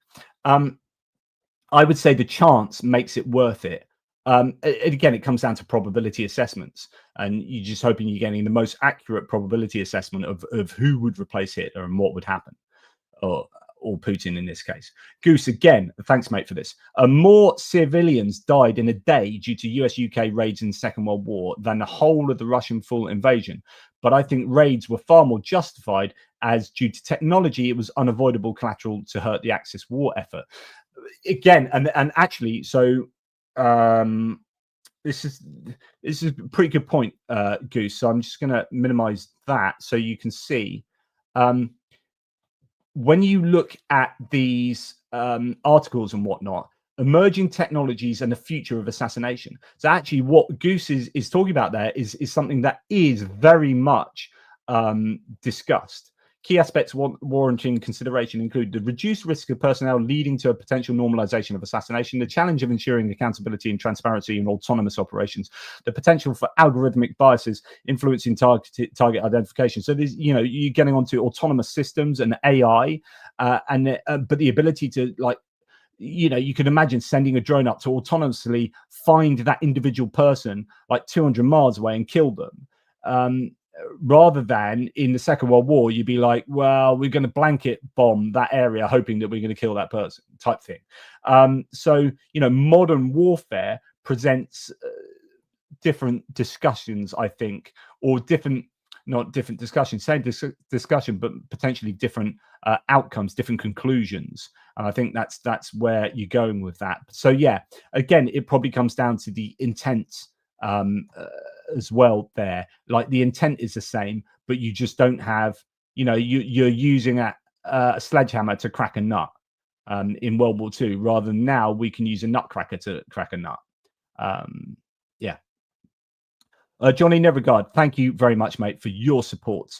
I would say the chance makes it worth it. Again, it comes down to probability assessments, and you're just hoping you're getting the most accurate probability assessment of who would replace Hitler and what would happen, or Putin in this case. Goose, again, thanks, mate, for this. More civilians died in a day due to US-UK raids in the Second World War than the whole of the Russian full invasion. But I think raids were far more justified, as due to technology, it was unavoidable collateral to hurt the Axis war effort. Again, and actually, so this is a pretty good point, Goose. So I'm just going to minimize that so you can see. When you look at these articles and whatnot, emerging technologies and the future of assassination. So actually what Goose is talking about there is something that is very much discussed. Key aspects warranting consideration include the reduced risk of personnel leading to a potential normalization of assassination, the challenge of ensuring accountability and transparency in autonomous operations, the potential for algorithmic biases influencing target identification. So there's, you know, you're getting onto autonomous systems and AI, but the ability to, like, you know, you can imagine sending a drone up to autonomously find that individual person like 200 miles away and kill them. Rather than in the Second World War, you'd be like, well, we're going to blanket bomb that area, hoping that we're going to kill that person, type thing. So, you know, modern warfare presents different discussions, I think, or not different discussions, same discussion, but potentially different outcomes, different conclusions. And I think that's where you're going with that. So, yeah, again, it probably comes down to the intent as well there. Like, the intent is the same, but you just don't have, you know, you're using a sledgehammer to crack a nut in World War II, rather than now we can use a nutcracker to crack a nut. Yeah. Johnny Nevergard, thank you very much, mate, for your support.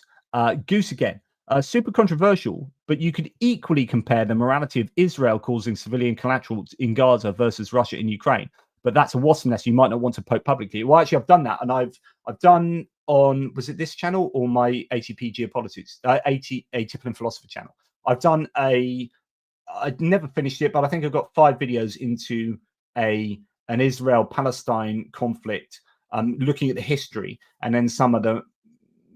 Goose again, super controversial, but you could equally compare the morality of Israel causing civilian collateral in Gaza versus Russia in Ukraine. But that's a wasp nest you might not want to poke publicly. Well, actually, I've done that, and I've done on, was it this channel or my ATP Geopolitics, ATP Philosophy channel? I've done I'd never finished it, but I think I've got 5 videos into an Israel-Palestine conflict, looking at the history and then some of the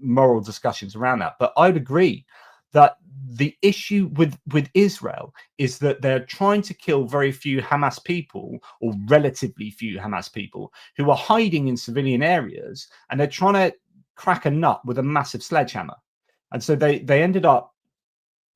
moral discussions around that. But I'd agree that the issue with Israel is that they're trying to kill very few Hamas people, or relatively few Hamas people, who are hiding in civilian areas, and they're trying to crack a nut with a massive sledgehammer. And so they ended up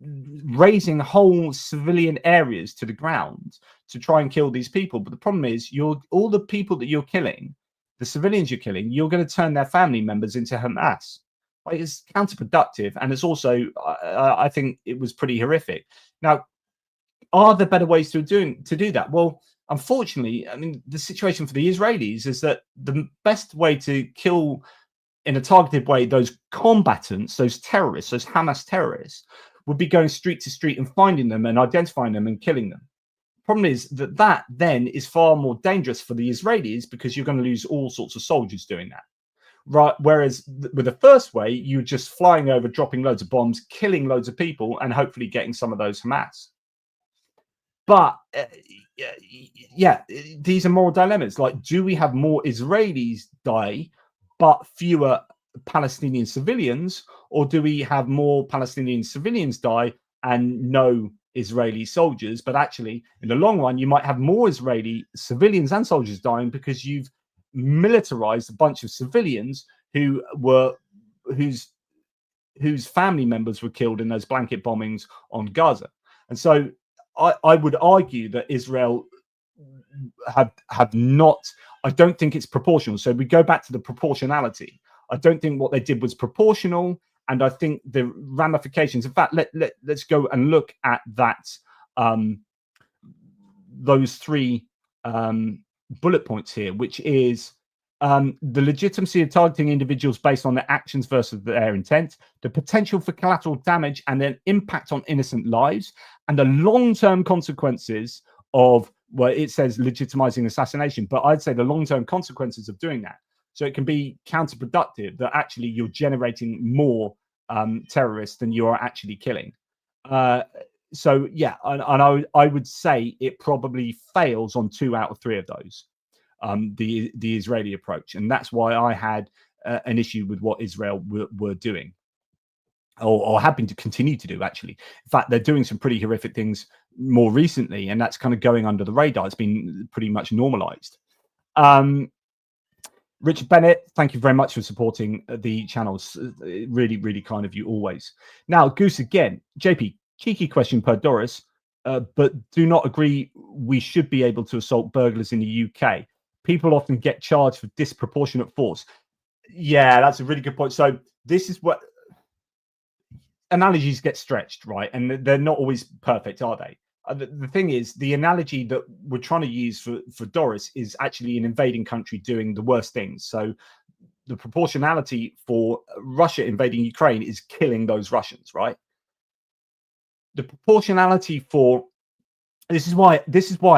raising whole civilian areas to the ground to try and kill these people. But the problem is, all the people that you're killing, the civilians you're killing, you're going to turn their family members into Hamas. Like, it's counterproductive, and it's also, I think, it was pretty horrific. Now, are there better ways to do that? Well, unfortunately, I mean, the situation for the Israelis is that the best way to kill in a targeted way those combatants, those terrorists, those Hamas terrorists, would be going street to street and finding them and identifying them and killing them. Problem is that then is far more dangerous for the Israelis, because you're going to lose all sorts of soldiers doing that. Right. Whereas with the first way, you're just flying over, dropping loads of bombs, killing loads of people, and hopefully getting some of those Hamas. But yeah, these are moral dilemmas. Like, do we have more Israelis die, but fewer Palestinian civilians, or do we have more Palestinian civilians die and no Israeli soldiers? But actually, in the long run, you might have more Israeli civilians and soldiers dying, because you've militarized a bunch of civilians whose family members were killed in those blanket bombings on Gaza. And so I would argue that Israel have not, I don't think it's proportional. So we go back to the proportionality. I don't think what they did was proportional, and I think the ramifications. In fact, let's go and look at that. Those three bullet points here, which is the legitimacy of targeting individuals based on their actions versus their intent, the potential for collateral damage and then impact on innocent lives, and the long-term consequences of, well, it says legitimizing assassination, but I'd say the long-term consequences of doing that. So it can be counterproductive, that actually you're generating more terrorists than you are actually killing. So yeah, and I would say it probably fails on 2 out of 3 of those, the Israeli approach, and that's why I had an issue with what Israel were doing, or happen to continue to do. Actually, in fact, they're doing some pretty horrific things more recently, and that's kind of going under the radar. It's been pretty much normalized. Richard Bennett, thank you very much for supporting the channels. Really, really kind of you always. Now, Goose again, JP, cheeky question per Doris, but do not agree we should be able to assault burglars in the UK. People often get charged for disproportionate force. Yeah, that's a really good point. So this is what analogies get stretched, right? And they're not always perfect, are they? The thing is, the analogy that we're trying to use for Doris is actually an invading country doing the worst things. So the proportionality for Russia invading Ukraine is killing those Russians, right? The proportionality for this is why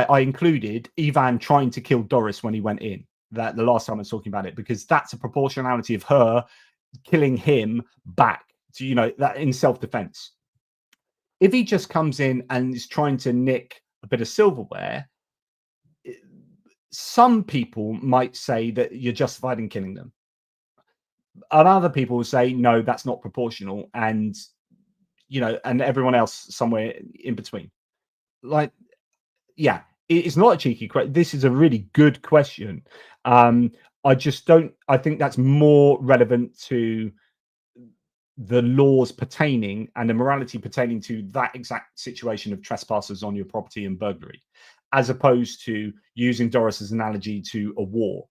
I included Ivan trying to kill Doris when he went in. That the last time I was talking about it, because that's a proportionality of her killing him back to, you know, that in self-defense. If he just comes in and is trying to nick a bit of silverware, some people might say that you're justified in killing them. And other people will say, no, that's not proportional. And, you know, and everyone else somewhere in between. Like, yeah, it's not a cheeky question. This is a really good question. I just don't, I think that's more relevant to the laws pertaining and the morality pertaining to that exact situation of trespassers on your property and burglary, as opposed to using Doris's analogy to a war.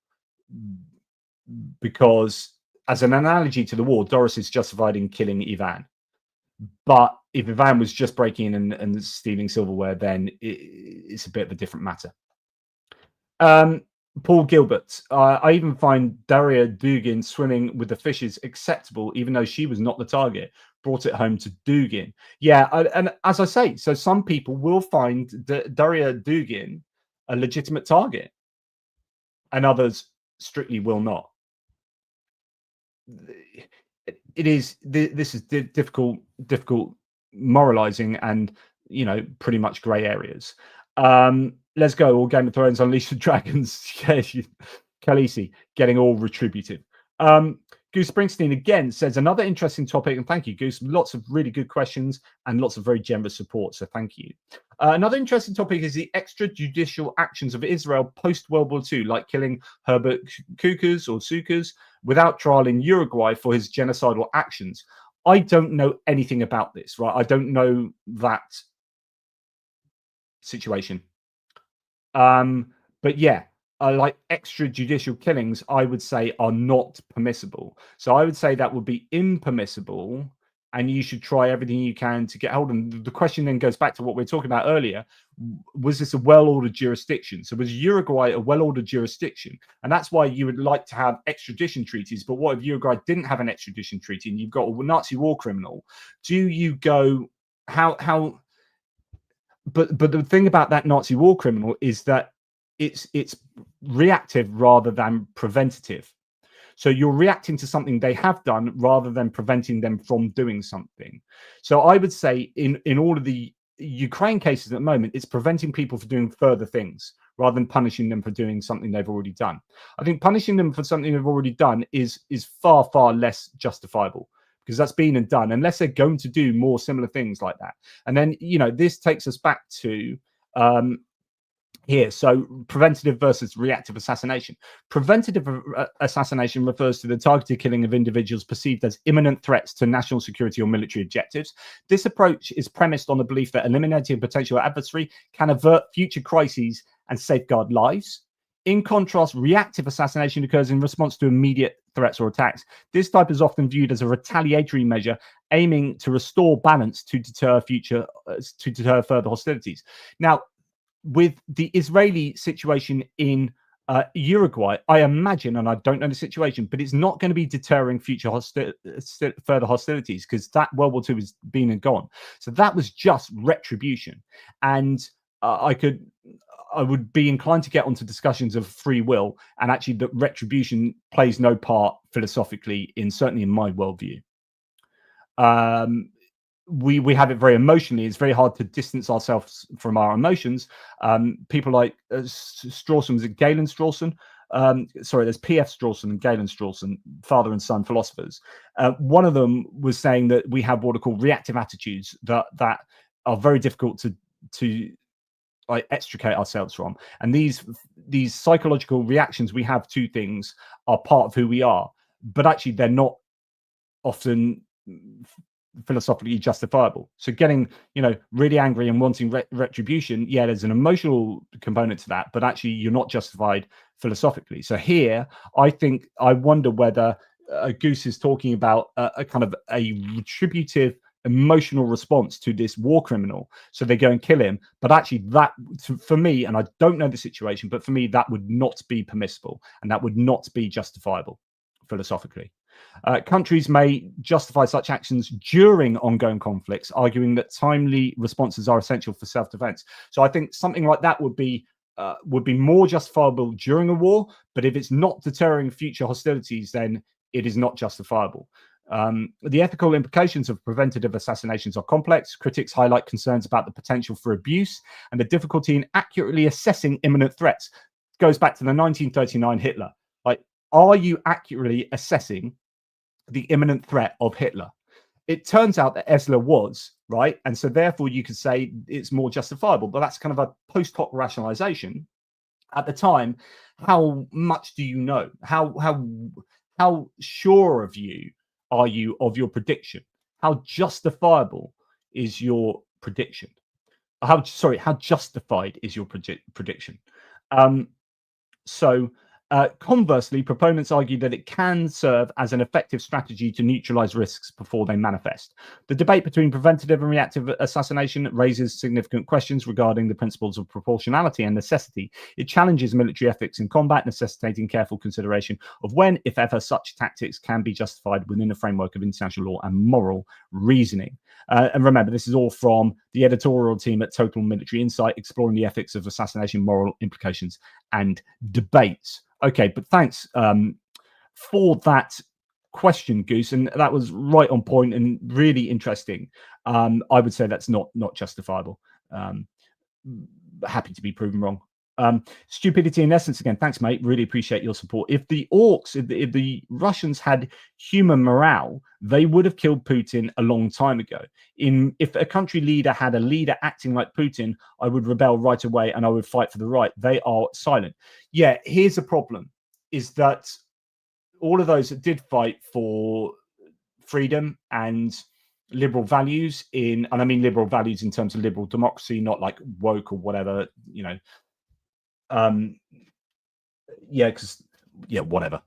Because as an analogy to the war, Doris is justified in killing Ivan. But if Ivan was just breaking in and stealing silverware, then it's a bit of a different matter. Paul Gilbert, I even find Daria Dugin swimming with the fishes acceptable, even though she was not the target. Brought it home to Dugin. Yeah, and as I say, so some people will find Daria Dugin a legitimate target, and others strictly will not. It is, this is difficult moralizing, and, you know, pretty much grey areas. Let's go. All Game of Thrones, Unleash the Dragons. Khaleesi getting all retributive. Goose Springsteen again says another interesting topic, and thank you, Goose. Lots of really good questions and lots of very generous support, so thank you. Another interesting topic is the extrajudicial actions of Israel post World War II, like killing Herbert Sukas without trial in Uruguay for his genocidal actions. I don't know anything about this, right? I don't know that situation. But yeah, like extrajudicial killings, I would say are not permissible. So I would say that would be impermissible, and you should try everything you can to get hold of them. The question then goes back to what we were talking about earlier. Was this a well-ordered jurisdiction? So was Uruguay a well-ordered jurisdiction? And that's why you would like to have extradition treaties. But what if Uruguay didn't have an extradition treaty and you've got a Nazi war criminal? Do you go, how but the thing about that Nazi war criminal is that it's reactive rather than preventative. So you're reacting to something they have done rather than preventing them from doing something. So I would say in all of the Ukraine cases at the moment, it's preventing people from doing further things rather than punishing them for doing something they've already done. I think punishing them for something they've already done is far less justifiable, because that's been and done, unless they're going to do more similar things like that. And then, you know, this takes us back to here. So preventative versus reactive assassination. Preventative assassination refers to the targeted killing of individuals perceived as imminent threats to national security or military objectives. This approach is premised on the belief that eliminating a potential adversary can avert future crises and safeguard lives. In contrast, reactive assassination occurs in response to immediate threats or attacks. This type is often viewed as a retaliatory measure aiming to restore balance to deter further hostilities. Now, with the Israeli situation in Uruguay, I imagine, and I don't know the situation, but it's not going to be deterring future further hostilities, because that World War II has been and gone. So that was just retribution. And I would be inclined to get onto discussions of free will, and actually that retribution plays no part philosophically certainly in my worldview. We have it very emotionally. It's very hard to distance ourselves from our emotions. People like Strawson, was it Galen Strawson? Sorry, there's P.F. Strawson and Galen Strawson, father and son philosophers. One of them was saying that we have what are called reactive attitudes that are very difficult to like extricate ourselves from. And these psychological reactions we have to things are part of who we are, but actually they're not often philosophically justifiable. So getting, you know, really angry and wanting retribution, yeah, there's an emotional component to that, but actually you're not justified philosophically. So here, I wonder whether Goose is talking about a kind of a retributive emotional response to this war criminal, so they go and kill him. But actually that, for me, and I don't know the situation, but for me that would not be permissible, and that would not be justifiable philosophically. Countries may justify such actions during ongoing conflicts, arguing that timely responses are essential for self-defense. So I think something like that would be more justifiable during a war, but if it's not deterring future hostilities, then it is not justifiable. The ethical implications of preventative assassinations are complex. Critics highlight concerns about the potential for abuse and the difficulty in accurately assessing imminent threats. It goes back to the 1939 Hitler. Like, are you accurately assessing the imminent threat of Hitler? It turns out that Esler was, right? And so therefore you could say it's more justifiable, but that's kind of a post hoc rationalization. At the time, how much do you know? How sure of you are you of your prediction? How justifiable is your prediction? How justified is your prediction? Conversely, proponents argue that it can serve as an effective strategy to neutralize risks before they manifest. The debate between preventative and reactive assassination raises significant questions regarding the principles of proportionality and necessity. It challenges military ethics in combat, necessitating careful consideration of when, if ever, such tactics can be justified within the framework of international law and moral reasoning. And remember, this is all from the editorial team at Total Military Insight, exploring the ethics of assassination, moral implications, and debates. Okay, but thanks for that question, Goose, and that was right on point and really interesting. I would say that's not justifiable. Happy to be proven wrong. Stupidity in essence again. Thanks, mate. Really appreciate your support. If the orcs, if the Russians had human morale, they would have killed Putin a long time ago. If a country leader had a leader acting like Putin, I would rebel right away and I would fight for the right. They are silent. Yeah, here's the problem: is that all of those that did fight for freedom and liberal values and I mean liberal values in terms of liberal democracy, not like woke or whatever, you know. Whatever.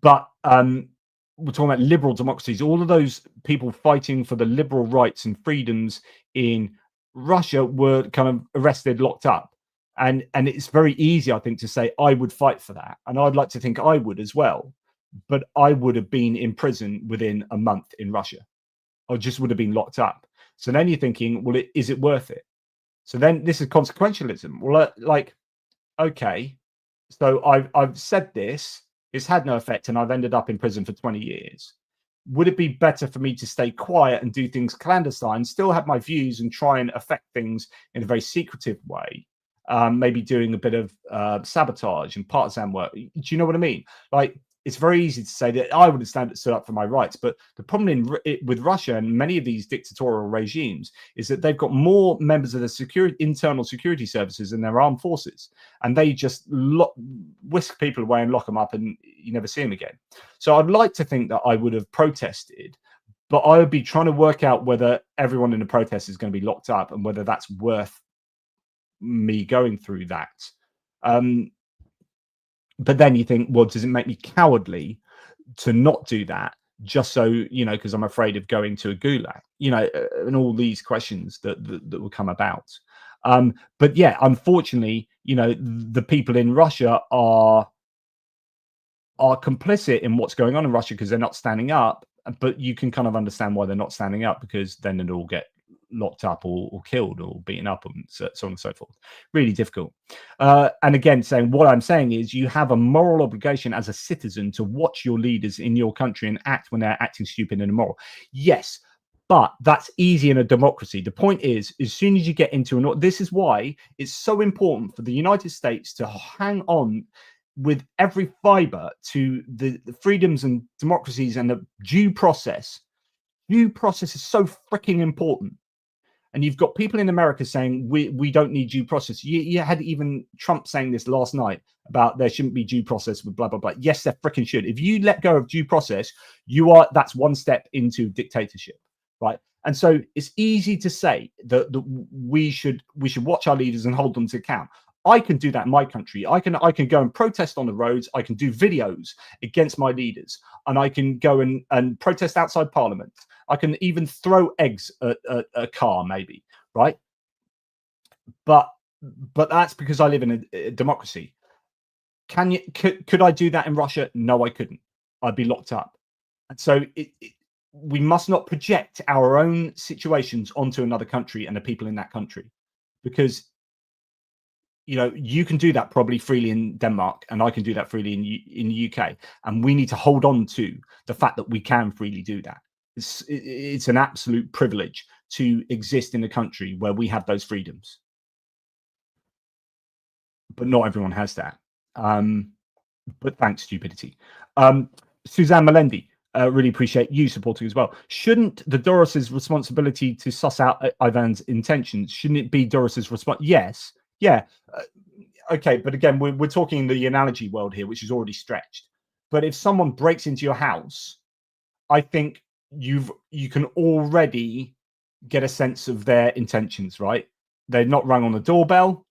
But we're talking about liberal democracies. All of those people fighting for the liberal rights and freedoms in Russia were kind of arrested, locked up. And it's very easy, I think, to say I would fight for that. And I'd like to think I would as well. But I would have been in prison within a month in Russia. I just would have been locked up. So then you're thinking, well, is it worth it? So then this is consequentialism. Well, okay, so I've said this, it's had no effect, and I've ended up in prison for 20 years. Would it be better for me to stay quiet and do things clandestine, still have my views and try and affect things in a very secretive way, maybe doing a bit of sabotage and partisan work? Do you know what I mean? Like, it's very easy to say that I would have stood up for my rights, but the problem with Russia and many of these dictatorial regimes is that they've got more members of the internal security services than their armed forces, and they just whisk people away and lock them up, and you never see them again. So I'd like to think that I would have protested, but I would be trying to work out whether everyone in the protest is going to be locked up and whether that's worth me going through that. But then you think, well, does it make me cowardly to not do that just so, you know, because I'm afraid of going to a gulag, you know, and all these questions that will come about. But yeah, unfortunately, you know, the people in Russia are complicit in what's going on in Russia because they're not standing up. But you can kind of understand why they're not standing up, because then it'll all get locked up or killed or beaten up and so on and so forth. Really difficult. And again, what I'm saying is you have a moral obligation as a citizen to watch your leaders in your country and act when they're acting stupid and immoral. Yes, but that's easy in a democracy. The point is, as soon as you get into this is why it's so important for the United States to hang on with every fiber to the freedoms and democracies and the due process. Due process is so freaking important. And you've got people in America saying we don't need due process. You had even Trump saying this last night about there shouldn't be due process with blah blah blah. Yes, there freaking should. If you let go of due process, that's one step into dictatorship, right? And so it's easy to say that we should watch our leaders and hold them to account. I can do that in my country. I can go and protest on the roads. I can do videos against my leaders, and I can go and protest outside Parliament. I can even throw eggs at a car, maybe, right? But that's because I live in a democracy. Could I do that in Russia? No, I couldn't. I'd be locked up. And so we must not project our own situations onto another country and the people in that country, because you know, you can do that probably freely in Denmark, and I can do that freely in the UK. And we need to hold on to the fact that we can freely do that. It's an absolute privilege to exist in a country where we have those freedoms. But not everyone has that. But thanks, stupidity. Suzanne Melendi, really appreciate you supporting as well. Shouldn't the Doris's responsibility to suss out Ivan's intentions? Shouldn't it be Doris's response? Yes. Yeah. Okay. But again, we're talking in the analogy world here, which is already stretched. But if someone breaks into your house, I think you can already get a sense of their intentions, right? They've not rung on the doorbell.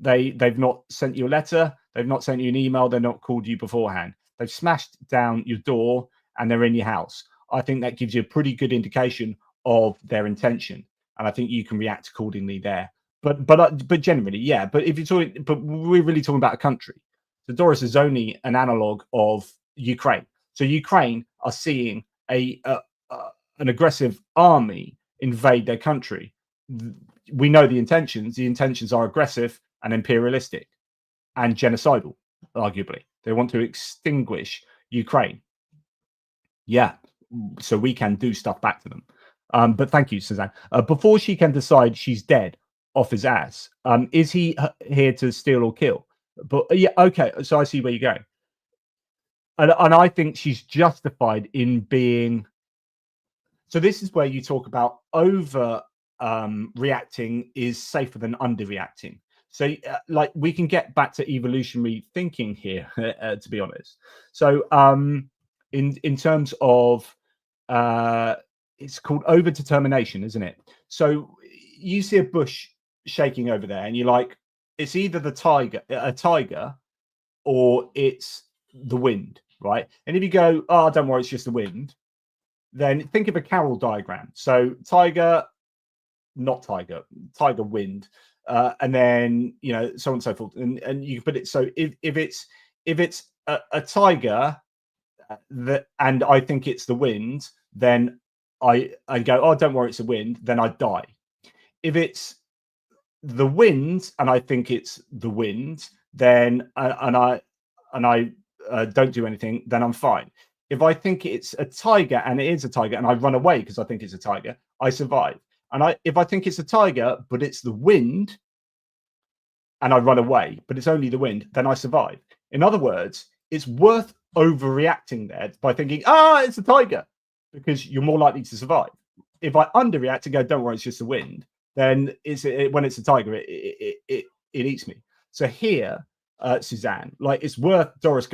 They've not sent you a letter. They've not sent you an email. They've not called you beforehand. They've smashed down your door and they're in your house. I think that gives you a pretty good indication of their intention. And I think you can react accordingly there. But generally, yeah. But if you're talking, but we're really talking about a country. So Doris is only an analog of Ukraine. So Ukraine are seeing an aggressive army invade their country. We know the intentions. The intentions are aggressive and imperialistic and genocidal, arguably. They want to extinguish Ukraine. Yeah. So we can do stuff back to them. But thank you, Suzanne. Before she can decide she's dead off his ass, is he here to steal or kill? But yeah, okay. So I see where you're going, and I think she's justified in being. So this is where you talk about over reacting is safer than underreacting. So like we can get back to evolutionary thinking here, to be honest. So in terms of it's called overdetermination, isn't it? So you see a bush shaking over there, and you're like, it's either a tiger, or it's the wind, right? And if you go, oh, don't worry, it's just the wind, then think of a Carroll diagram. So tiger, not tiger, tiger, wind, and then so on and so forth. And you can put it so if it's a tiger, and I think it's the wind, then I go, oh, don't worry, it's the wind, then I die. If it's the wind and I think it's the wind, then and I don't do anything, then I'm fine. If I think it's a tiger and it is a tiger, and I run away because I think it's a tiger, I survive. And if I think it's a tiger but it's the wind, and I run away but it's only the wind, then I survive. In other words, it's worth overreacting there by thinking, it's a tiger, because you're more likely to survive. If I underreact and go, don't worry, it's just the wind, then when it's a tiger, it eats me. So here, Suzanne, like, it's worth Doris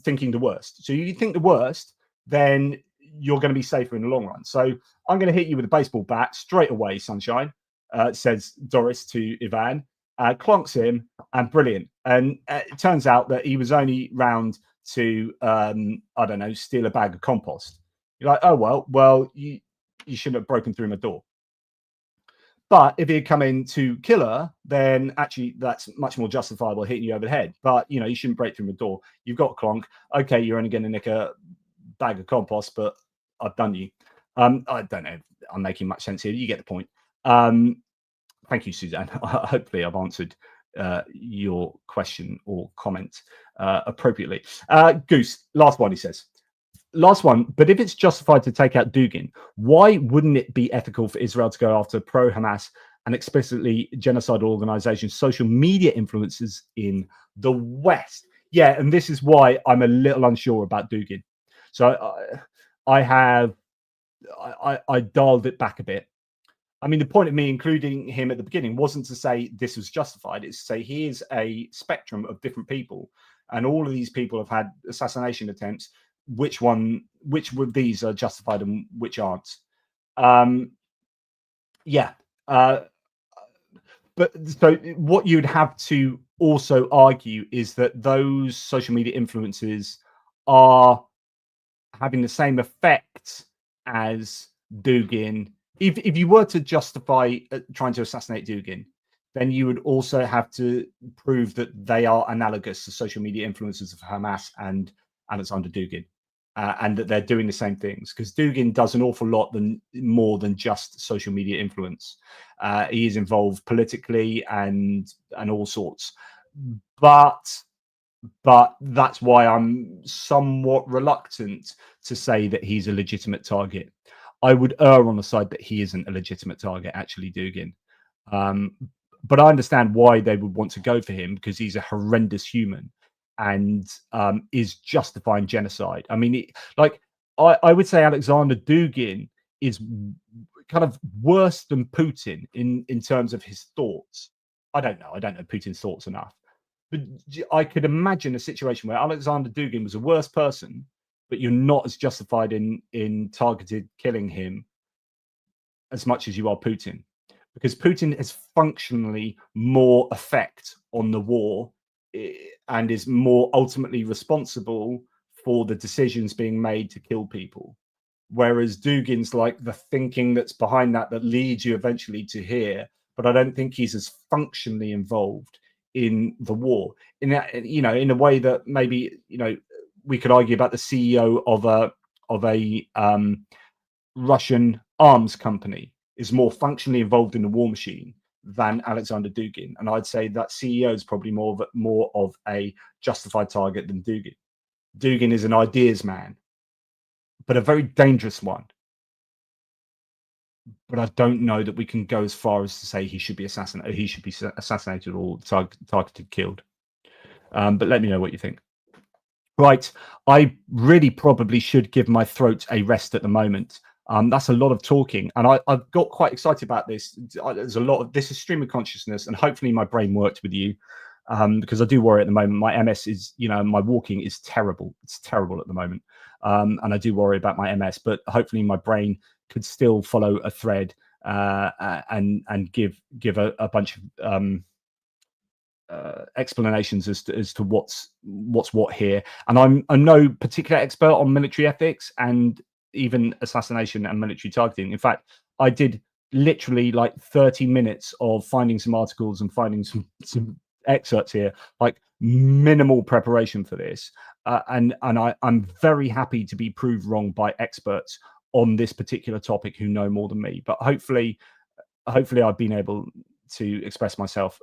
thinking the worst. So you think the worst, then you're going to be safer in the long run. So I'm going to hit you with a baseball bat straight away, sunshine, says Doris to Ivan. Clonks him, and brilliant. And it turns out that he was only round to, I don't know, steal a bag of compost. You're like, oh, well, you shouldn't have broken through my door. But if he had come in to kill her, then actually that's much more justifiable, hitting you over the head. But, you shouldn't break through the door. You've got Clonk. Okay, you're only going to nick a bag of compost, but I've done you. I don't know if I'm making much sense here. You get the point. Thank you, Suzanne. Hopefully I've answered your question or comment appropriately. Goose, last one, he says. Last one, but if it's justified to take out Dugin, why wouldn't it be ethical for Israel to go after pro-Hamas and explicitly genocidal organizations, social media influencers in the West? Yeah, and this is why I'm a little unsure about Dugin. So I dialed it back a bit. I mean, the point of me including him at the beginning wasn't to say this was justified. It's to say here's a spectrum of different people, and all of these people have had assassination attempts. Which of these are justified and which aren't? Yeah. But so what you'd have to also argue is that those social media influences are having the same effect as Dugin. If you were to justify trying to assassinate Dugin, then you would also have to prove that they are analogous to social media influencers of Hamas and Alexander Dugin, and that they're doing the same things. Because Dugin does an awful lot more than just social media influence. He is involved politically and all sorts. But that's why I'm somewhat reluctant to say that he's a legitimate target. I would err on the side that he isn't a legitimate target, actually, Dugin. But I understand why they would want to go for him, because he's a horrendous human and is justifying genocide. I mean, I would say Alexander Dugin is kind of worse than Putin in terms of his thoughts. I don't know Putin's thoughts enough. But I could imagine a situation where Alexander Dugin was a worse person, but you're not as justified in targeted killing him as much as you are Putin, because Putin has functionally more effect on the war and is more ultimately responsible for the decisions being made to kill people. Whereas Dugin's like the thinking that's behind that leads you eventually to here, but I don't think he's as functionally involved in the war in that, in a way that maybe we could argue about the CEO of a Russian arms company is more functionally involved in the war machine than Alexander Dugin, and I'd say that CEO is probably more of a justified target than Dugin. Dugin is an ideas man, but a very dangerous one. But I don't know that we can go as far as to say he should be assassinated or targeted, killed. But let me know what you think. Right, I really probably should give my throat a rest at the moment. That's a lot of talking, and I've got quite excited about this. There's a lot of this is stream of consciousness, and hopefully my brain worked with you, because I do worry at the moment. My MS is, my walking is terrible. It's terrible at the moment, and I do worry about my MS. But hopefully my brain could still follow a thread, and give a bunch of explanations as to what's what here. And I'm no particular expert on military ethics and even assassination and military targeting. In fact, I did literally like 30 minutes of finding some articles and finding some excerpts here, like minimal preparation for this. And I'm very happy to be proved wrong by experts on this particular topic who know more than me. But hopefully I've been able to express myself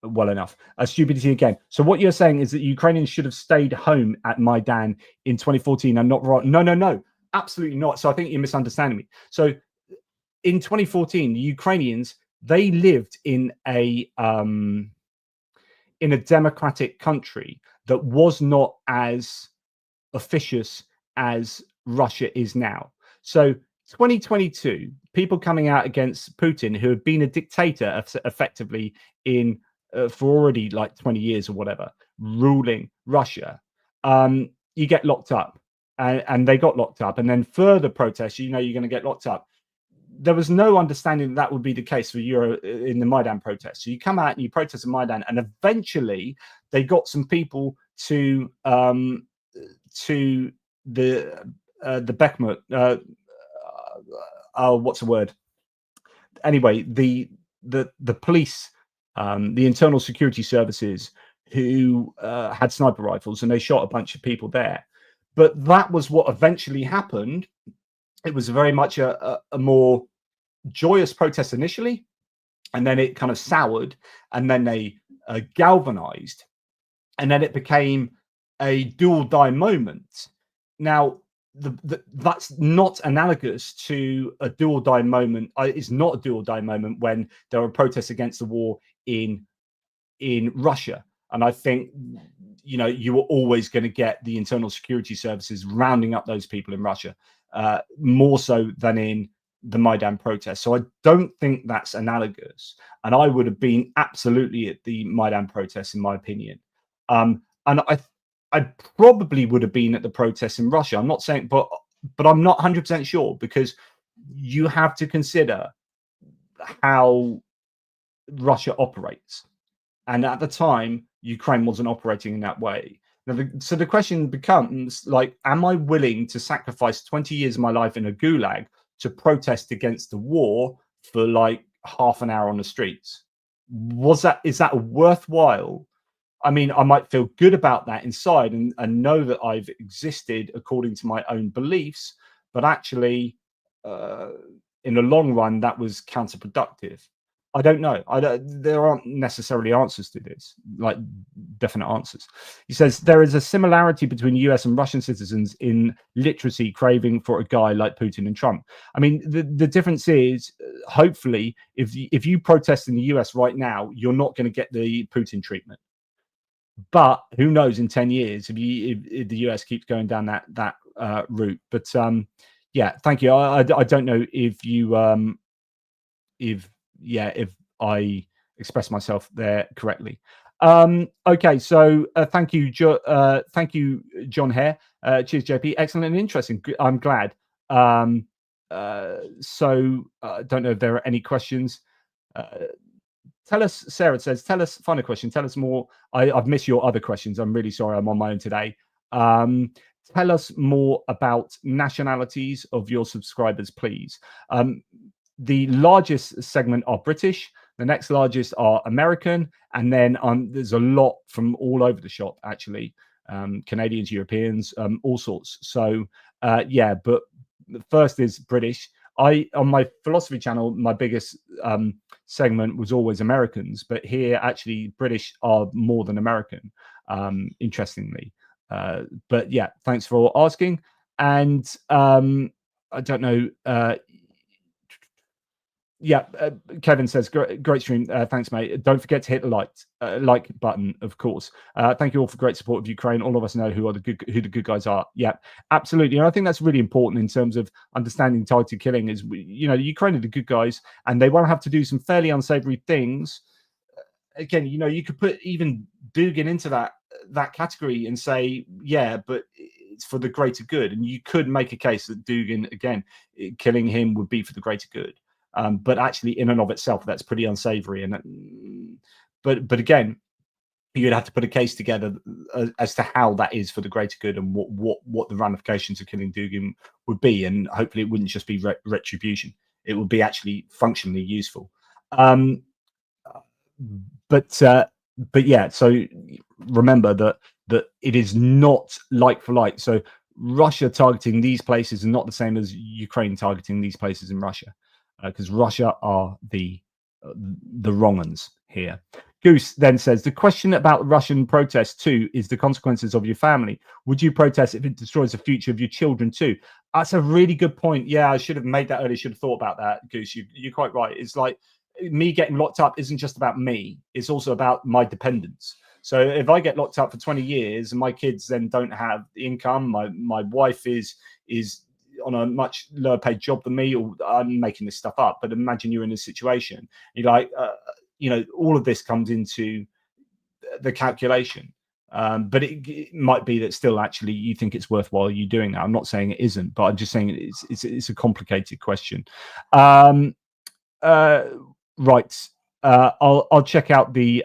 well enough. Stupidity again. So what you're saying is that Ukrainians should have stayed home at Maidan in 2014 and not right. No, absolutely not. So I think you're misunderstanding me. So in 2014, the Ukrainians, they lived in a democratic country that was not as officious as Russia is now. So 2022, people coming out against Putin, who have been a dictator effectively in for already like 20 years or whatever, ruling Russia, you get locked up, and they got locked up, and then further protests, you're going to get locked up. There was no understanding that would be the case for Euro in the Maidan protests. So you come out and you protest in Maidan, and eventually they got some people to the Bakhmut. What's the word? Anyway, the police, the internal security services, who had sniper rifles, and they shot a bunch of people there. But that was what eventually happened. It was very much a more joyous protest initially, and then it kind of soured, and then they galvanized, and then it became a do or die moment. Now, that's not analogous to a do or die moment. It's not a do or die moment when there are protests against the war in Russia. And I think, you were always going to get the internal security services rounding up those people in Russia, more so than in the Maidan protests. So I don't think that's analogous. And I would have been absolutely at the Maidan protests, in my opinion. And I probably would have been at the protests in Russia. I'm not saying, but I'm not 100% sure, because you have to consider how Russia operates. And at the time, Ukraine wasn't operating in that way. Now, so the question becomes, like, am I willing to sacrifice 20 years of my life in a gulag to protest against the war for like half an hour on the streets? Is that worthwhile? I mean, I might feel good about that inside and know that I've existed according to my own beliefs, but actually, in the long run, that was counterproductive. I don't know. There aren't necessarily answers to this, like definite answers. He says there is a similarity between US and Russian citizens in literacy craving for a guy like Putin and Trump. I mean, the difference is, hopefully, if you protest in the US right now, you're not going to get the Putin treatment. But who knows in 10 years if the US keeps going down that route. But yeah, thank you. I don't know if you if I express myself there correctly. Okay, so thank you, John Hare. Cheers, JP. Excellent and interesting. I'm glad. So don't know if there are any questions. Tell us, Sarah says, find a question. Tell us more. I've missed your other questions. I'm really sorry. I'm on my own today. Tell us more about nationalities of your subscribers, please. The largest segment are British. The next largest are American. And then there's a lot from all over the shop, actually. Canadians, Europeans, all sorts. So, yeah, but first is British. On my philosophy channel, my biggest segment was always Americans, but here actually British are more than American, interestingly. But yeah, thanks for asking. And I don't know. Yeah, Kevin says, great stream. Thanks, mate. Don't forget to hit the like button, of course. Thank you all for great support of Ukraine. All of us know who the good guys are. Yeah, absolutely. And I think that's really important in terms of understanding targeted killing. Is, you know, Ukraine are the good guys, and they won't have to do some fairly unsavory things. Again, you know, you could put even Dugin into that category and say, yeah, but it's for the greater good. And you could make a case that Dugin, again, killing him would be for the greater good. But actually, in and of itself, that's pretty unsavory. And but again, you'd have to put a case together as to how that is for the greater good and what the ramifications of killing Dugin would be. And hopefully, it wouldn't just be retribution; it would be actually functionally useful. But yeah. So remember that it is not like for like. So Russia targeting these places is not the same as Ukraine targeting these places in Russia. Because Russia are the wrong uns here. Goose then says, the question about Russian protests too is the consequences of your family. Would you protest if it destroys the future of your children too? That's a really good point. Yeah, I should have made that earlier. Should have thought about that, Goose. You're quite right. It's like me getting locked up isn't just about me. It's also about my dependents. So if I get locked up for 20 years and my kids then don't have income, my wife is on a much lower paid job than me, or I'm making this stuff up, but imagine you're in a situation, you're like, you know, all of this comes into the calculation. But it might be that still actually you think it's worthwhile you doing that. I'm not saying it isn't, but I'm just saying it's a complicated question. Right. I'll check out the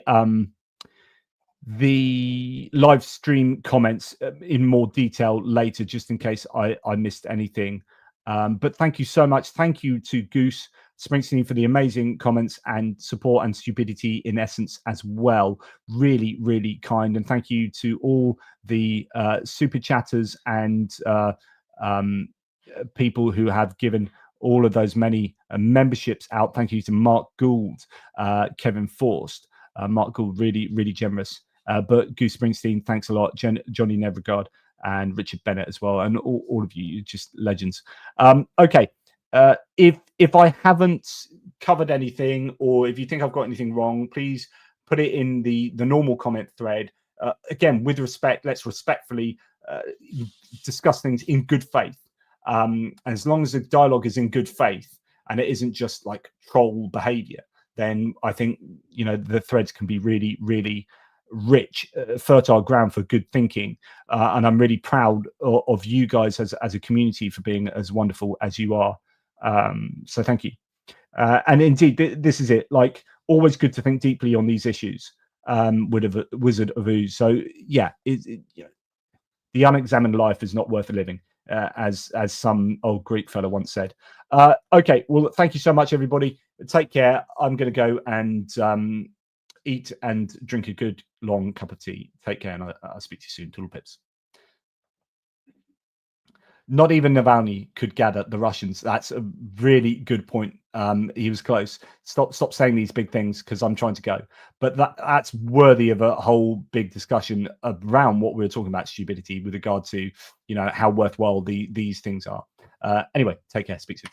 live stream comments in more detail later, just in case I missed anything. But thank you so much. Thank you to Goose Springsteen for the amazing comments and support and stupidity in essence as well. Really, really kind. And thank you to all the super chatters and people who have given all of those many memberships out. Thank you to Mark Gould, Kevin Forst. Mark Gould, really, really generous. But Goose Springsteen, thanks a lot. Johnny Nevregard and Richard Bennett as well. And all of you, you're just legends. Okay. If I haven't covered anything, or if you think I've got anything wrong, please put it in the normal comment thread. Again, with respect, let's respectfully discuss things in good faith. As long as the dialogue is in good faith and it isn't just like troll behavior, then I think, you know, the threads can be really, really rich, fertile ground for good thinking. And I'm really proud of you guys as a community for being as wonderful as you are. So thank you. And indeed, this is it. Like, always good to think deeply on these issues with a Wizard of Ooze. So yeah, the unexamined life is not worth a living, as some old Greek fellow once said. Okay, well, thank you so much, everybody. Take care. I'm going to go and eat and drink a good long cup of tea. Take care, and I'll speak to you soon. Toodle pips. Not even Navalny could gather the Russians. That's a really good point. He was close. Stop saying these big things, because I'm trying to go. But that's worthy of a whole big discussion around what we were talking about, stupidity, with regard to, you know, how worthwhile these things are. Anyway, take care. Speak soon.